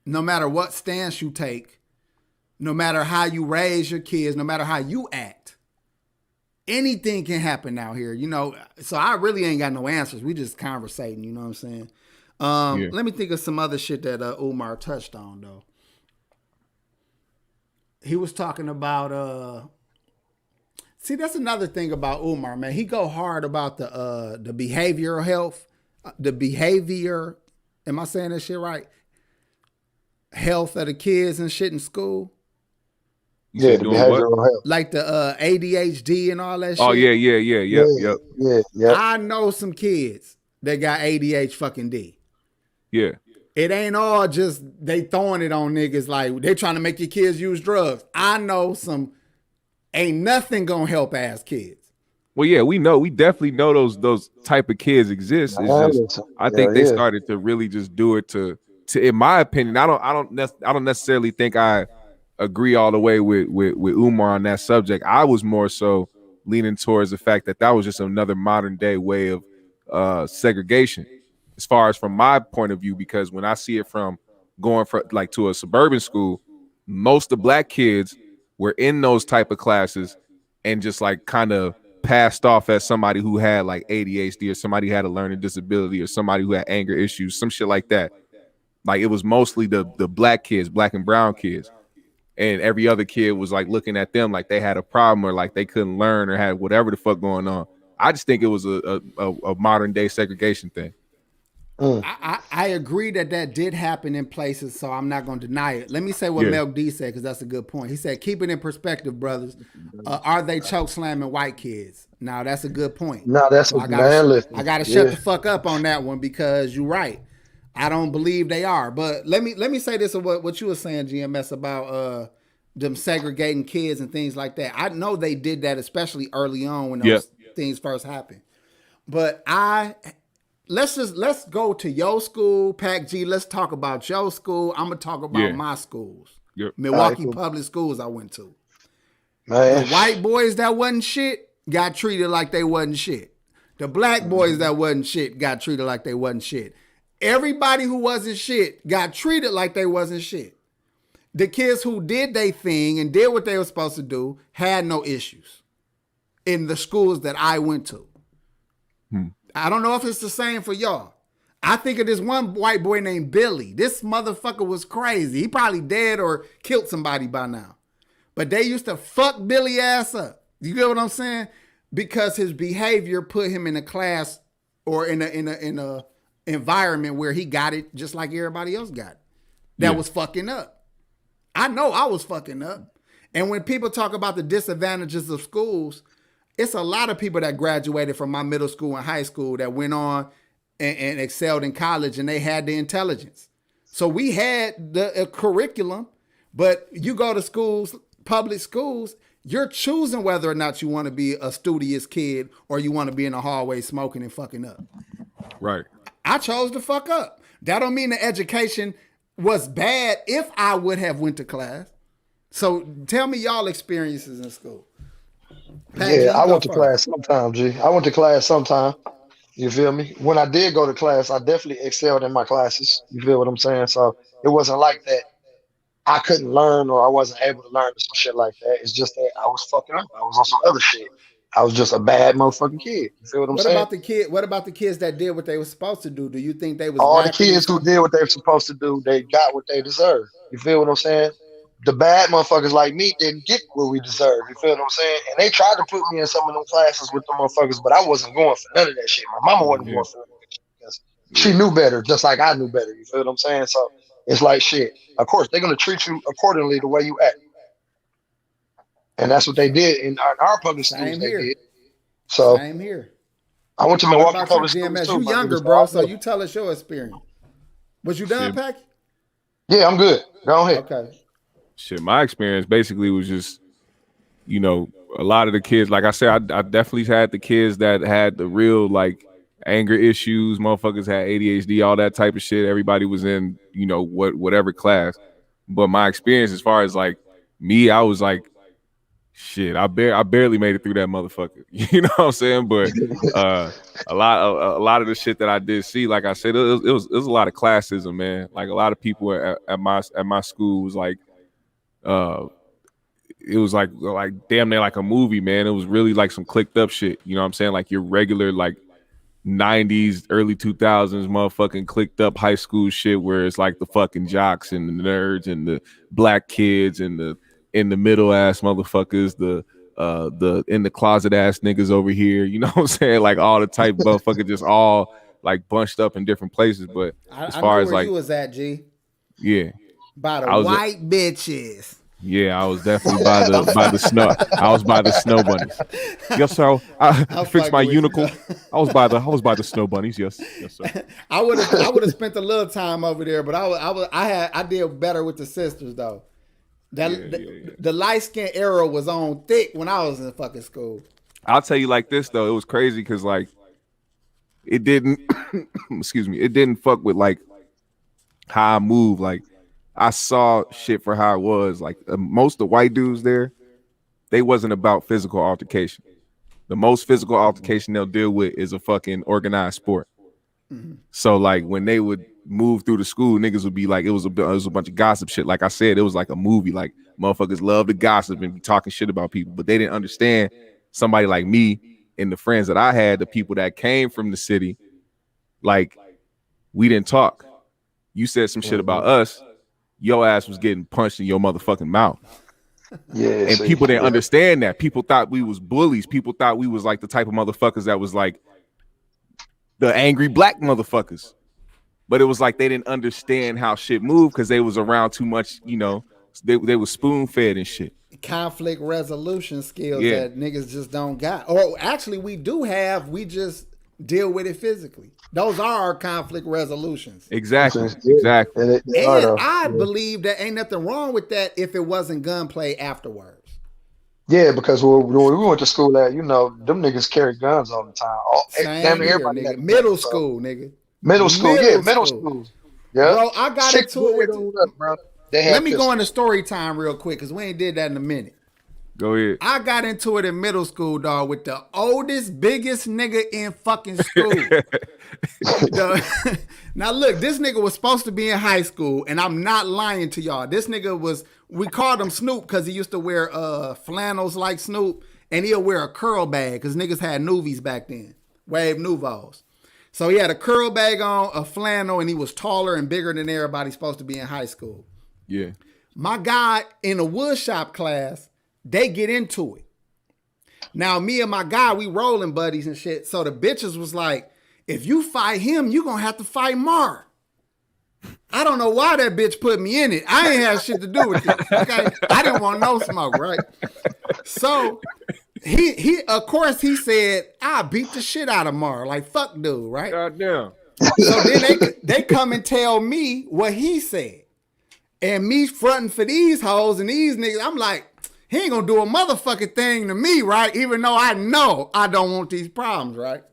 no matter what stance you take, no matter how you raise your kids, no matter how you act, anything can happen out here, you know. So I really ain't got no answers. We just conversating, you know what I'm saying? Let me think of some other shit that Umar touched on though. He was talking about see, that's another thing about Umar, man. He go hard about the behavioral health, the behavior. Am I saying that shit right? Health of the kids and shit in school. Yeah, the behavioral health, like the ADHD and all that shit. Oh yeah. I know some kids that got ADHD fucking D. Yeah. It ain't all just they throwing it on niggas like they trying to make your kids use drugs. I know some. Ain't nothing gonna help ass kids. Well, yeah, we definitely know those type of kids exist. It's just, I think they started to really just do it to in my opinion. I don't necessarily think I agree all the way with Umar on that subject. I was more so leaning towards the fact that was just another modern day way of segregation, as far as from my point of view. Because when I see it from going to a suburban school, most of black kids were in those type of classes and just like kind of passed off as somebody who had like ADHD or somebody who had a learning disability or somebody who had anger issues, some shit like that. Like it was mostly the black kids, black and brown kids. And every other kid was like looking at them like they had a problem or like they couldn't learn or had whatever the fuck going on. I just think it was a modern day segregation thing. I agree that did happen in places, so I'm not going to deny it. Let me say what Mel D said, because that's a good point. He said, keep it in perspective, brothers. Are they choke slamming white kids? Now, that's a good point. No, that's so I got to shut the fuck up on that one, because you're right. I don't believe they are. But let me say this, what you were saying, GMS, about them segregating kids and things like that. I know they did that, especially early on when those things first happened. But let's go to your school, PAC G. Let's talk about your school. I'm gonna talk about my schools. Milwaukee public schools I went to. Man. The white boys that wasn't shit got treated like they wasn't shit. The black boys that wasn't shit got treated like they wasn't shit. Everybody who wasn't shit got treated like they wasn't shit. The kids who did their thing and did what they were supposed to do had no issues in the schools that I went to. I don't know if it's the same for y'all. I think of this one white boy named Billy. This motherfucker was crazy. He probably dead or killed somebody by now. But they used to fuck Billy ass up. You get what I'm saying? Because his behavior put him in a class or in a environment where he got it just like everybody else got it. That was fucking up. I know I was fucking up. And when people talk about the disadvantages of schools, it's a lot of people that graduated from my middle school and high school that went on and excelled in college, and they had the intelligence. So we had the curriculum, but you go to schools, public schools, you're choosing whether or not you want to be a studious kid or you want to be in the hallway smoking and fucking up. Right. I chose to fuck up. That don't mean the education was bad if I would have went to class. So tell me y'all experiences in school. Pat G, Yeah, I went to first. class sometime, G. I went to class sometime. You feel me? When I did go to class, I definitely excelled in my classes. You feel what I'm saying? So it wasn't like that I couldn't learn or I wasn't able to learn or some shit like that. It's just that I was fucking up. I was on some other shit. I was just a bad motherfucking kid. You feel what I'm What saying? about the kid? What about the kids that did what they were supposed to do? Do you think they was All the rapping? kids who did what they were supposed to do, they got what they deserve. You feel what I'm saying? The bad motherfuckers like me didn't get what we deserve. You feel what I'm saying? And they tried to put me in some of them classes with them motherfuckers, but I wasn't going for none of that shit. My mama wasn't going for it because she knew better, just like I knew better. You feel what I'm saying? So it's like shit. Of course, they're gonna treat you accordingly the way you act, and that's what they did in our public schools. Same They here. did. So Same here. I went to What Milwaukee about you, public schools GMS? too. You my younger, nigga, bro, I so know. you tell us your experience. Was you done, Shit. Packy? Yeah, I'm good. Go ahead. Okay. Shit, my experience basically was just, you know, a lot of the kids, like I said, I definitely had the kids that had the real like anger issues, motherfuckers had ADHD, all that type of shit. Everybody was in, you know, whatever class. But my experience as far as like me, I was like, shit, I barely made it through that motherfucker. You know what I'm saying? But a lot of the shit that I did see, like I said, it was a lot of classism, man. Like a lot of people at my school was like, it was like damn near like a movie, man. It was really like some clicked up shit. You know what I'm saying? Like your regular like 90s, early 2000s motherfucking clicked up high school shit where it's like the fucking jocks and the nerds and the black kids and the in the middle ass motherfuckers, the in the closet ass niggas over here. You know what I'm saying? Like all the type motherfuckers just all like bunched up in different places. But as I far know as where like, you was at, G. yeah. By the I was white bitches. Yeah, I was definitely by the snow. I was by the snow bunnies. Yes, sir. I fixed my fucking with you, unicorn. I was by the snow bunnies. Yes, sir. I would have spent a little time over there, but I did better with the sisters though. The light skin era was on thick when I was in fucking school. I'll tell you like this though, it was crazy because like it didn't. excuse me. It didn't fuck with like how I move. Like I saw shit for how it was. Like most of the white dudes there, they wasn't about physical altercation. The most physical altercation they'll deal with is a fucking organized sport. Mm-hmm. So like when they would move through the school, niggas would be like, it was a bunch of gossip shit. Like I said, it was like a movie. Like motherfuckers love to gossip and be talking shit about people, but they didn't understand somebody like me and the friends that I had, the people that came from the city. Like we didn't talk. You said some shit about us. Your ass was getting punched in your motherfucking mouth. Yeah, and people didn't understand that. People thought we was bullies. People thought we was like the type of motherfuckers that was like the angry black motherfuckers. But it was like they didn't understand how shit moved because they was around too much, you know, they was spoon fed and shit. Conflict resolution skills that niggas just don't got. Or actually we do have, we just deal with it physically. Those are our conflict resolutions. Exactly. And I believe that ain't nothing wrong with that if it wasn't gunplay afterwards. Yeah, because when we went to school at, you know, them niggas carry guns all the time. Damn here, nigga. Middle school, nigga. Middle school. Yeah. Bro, I got into it with bro. Let me go into story time real quick because we ain't did that in a minute. Go ahead. I got into it in middle school, dog, with the oldest, biggest nigga in fucking school. Now, look, this nigga was supposed to be in high school, and I'm not lying to y'all. This nigga was, we called him Snoop because he used to wear flannels like Snoop, and he'll wear a curl bag because niggas had Nuvies back then, Wave Nouveaus. So he had a curl bag on, a flannel, and he was taller and bigger than everybody supposed to be in high school. Yeah. My guy in the woodshop class, they get into it. Now, me and my guy, we rolling buddies and shit. So the bitches was like, if you fight him, you gonna have to fight Mar. I don't know why that bitch put me in it. I ain't had shit to do with this. Okay, I didn't want no smoke, right? So he of course he said, I beat the shit out of Mar. Like, fuck dude, right? Goddamn. So then they come and tell me what he said. And me fronting for these hoes and these niggas, I'm like, he ain't gonna do a motherfucking thing to me, right? Even though I know I don't want these problems, right?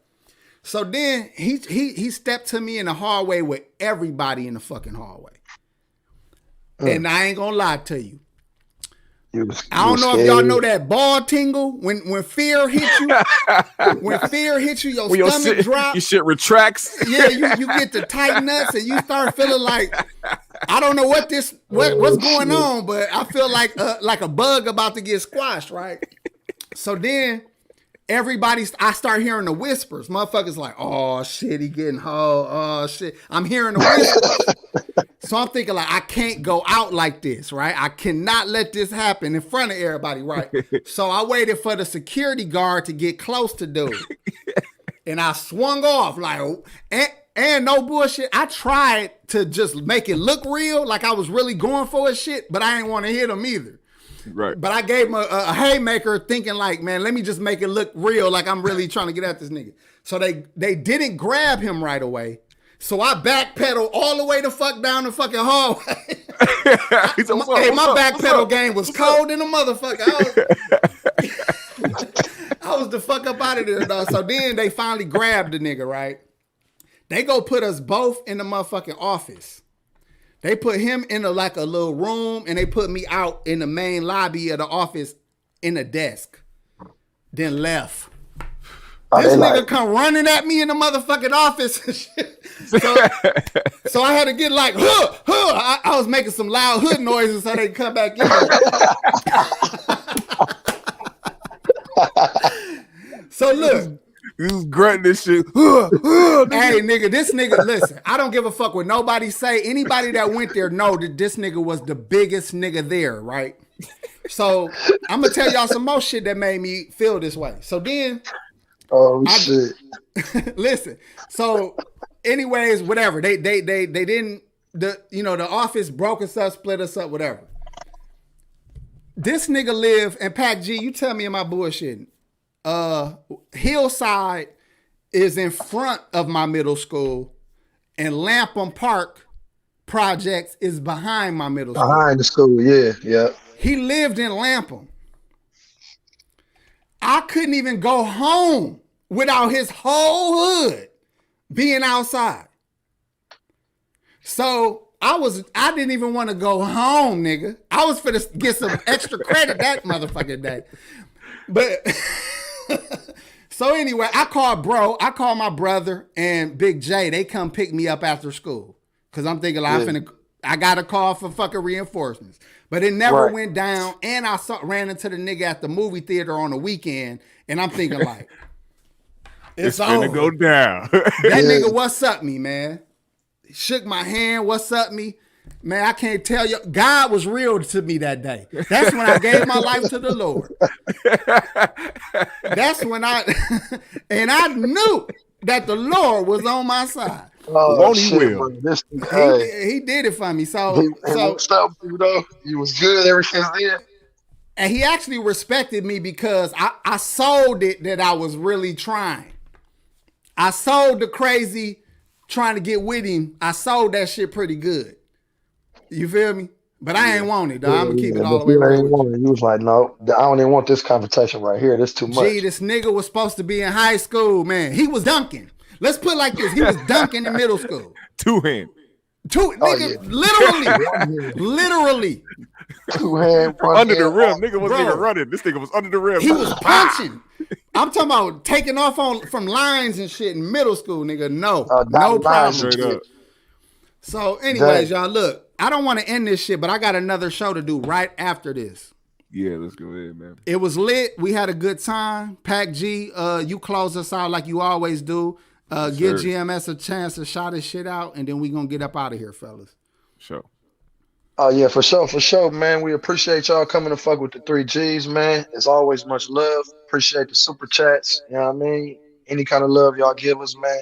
So then he stepped to me in the hallway with everybody in the fucking hallway. And I ain't gonna lie to you. I don't know if y'all know that ball tingle when fear hits you. When fear hits you, your stomach drops. Your shit retracts. Yeah, you get the tight nuts and you start feeling like, I don't know what's going on, but I feel like a bug about to get squashed, right? So then I start hearing the whispers. Motherfuckers like, oh shit, he getting hoe. Oh shit. I'm hearing the whispers. So I'm thinking like, I can't go out like this, right? I cannot let this happen in front of everybody, right? So I waited for the security guard to get close to dude. And I swung off like, and no bullshit. I tried to just make it look real, like I was really going for his shit, but I didn't want to hit him either. Right. But I gave him a haymaker thinking like, man, let me just make it look real, like I'm really trying to get at this nigga. So they didn't grab him right away. So I backpedaled all the way the fuck down the fucking hallway. My backpedal game was cold in the motherfucker. I was the fuck up out of there, dog. So then they finally grabbed the nigga, right? They go put us both in the motherfucking office. They put him in a little room, and they put me out in the main lobby of the office in a desk. Then left. This nigga come running at me in the motherfucking office and shit. So I had to get like, I was making some loud hood noises so they could come back in. So look. You was grunting this shit. Hey, nigga, this nigga, listen, I don't give a fuck what nobody say. Anybody that went there know that this nigga was the biggest nigga there, right? So I'm going to tell y'all some more shit that made me feel this way. So then... shit. Listen. So, anyways, whatever. They didn't. The office broke us up, split us up, whatever. This nigga live in PAC G. You tell me, am I bullshitting? Hillside is in front of my middle school, and Lapham Park Projects is behind my middle school. Behind the school, yeah. He lived in Lapham. I couldn't even go home without his whole hood being outside. So I didn't even want to go home, nigga. I was finna get some extra credit that motherfucking day. But so anyway, I called my brother and Big J. They come pick me up after school. Cause I'm thinking like, I got a call for fucking reinforcements. But it never went down. And I ran into the nigga at the movie theater on the weekend. And I'm thinking like, it's gonna go down. That nigga, what's up me, man? He shook my hand, what's up me? Man, I can't tell you. God was real to me that day. That's when I gave my life to the Lord. That's when and I knew that the Lord was on my side. Won't he will. He did it for me. So you was good ever since then. And he actually respected me because I sold it that I was really trying. I sold the crazy trying to get with him. I sold that shit pretty good. You feel me? But I ain't want it, dog. I'm gonna keep it all the way real. You was like, no, I don't even want this confrontation right here. This too much. Gee, this nigga was supposed to be in high school, man. He was dunking. Let's put it like this. He was dunking in middle school. Two-hand. Literally. Two-hand. Under the rim. Nigga wasn't even running. This nigga was under the rim. He was punching. I'm talking about taking off from lines and shit in middle school, nigga. No problem. So anyways, y'all, look, I don't want to end this shit, but I got another show to do right after this. Yeah, let's go ahead, man. It was lit. We had a good time. PAC G, you close us out like you always do. Give GMS a chance to shout his shit out, and then we gonna get up out of here, fellas. Sure. Oh yeah, for sure, man. We appreciate y'all coming to fuck with the 3G's, man. It's always much love. Appreciate the super chats. You know what I mean? Any kind of love y'all give us, man.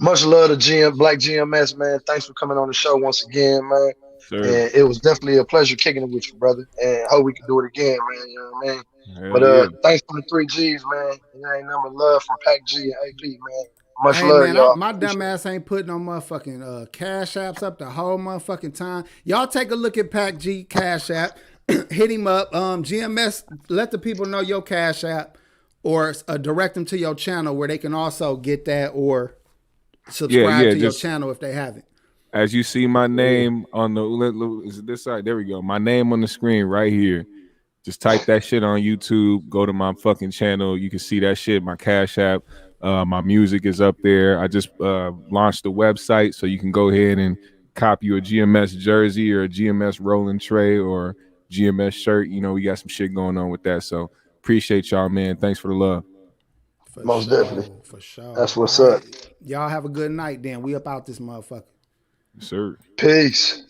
Much love to Black GMS, man. Thanks for coming on the show once again, man. Sure. And it was definitely a pleasure kicking it with you, brother. And hope we can do it again, man. You know what I mean? Hell But yeah. thanks for the 3G's, man. And there ain't number love from PAC G and AP, man. Much Hey love, man, y'all. my dumb ass ain't putting no motherfucking cash apps up the whole motherfucking time. Y'all take a look at PAC G cash app. Hit him up. GMS, let the people know your cash app, or direct them to your channel where they can also get that or subscribe to your channel if they haven't. As you see my name on the, is it this side? There we go. My name on the screen right here. Just type that shit on YouTube. Go to my fucking channel. You can see that shit. My cash app. My music is up there. I just launched the website, so you can go ahead and copy a GMS jersey or a GMS rolling tray or GMS shirt. You know, we got some shit going on with that. So appreciate y'all, man. Thanks for the love. Most definitely. For sure. That's what's up. Y'all have a good night then. We up out this motherfucker. Yes, sir. Peace.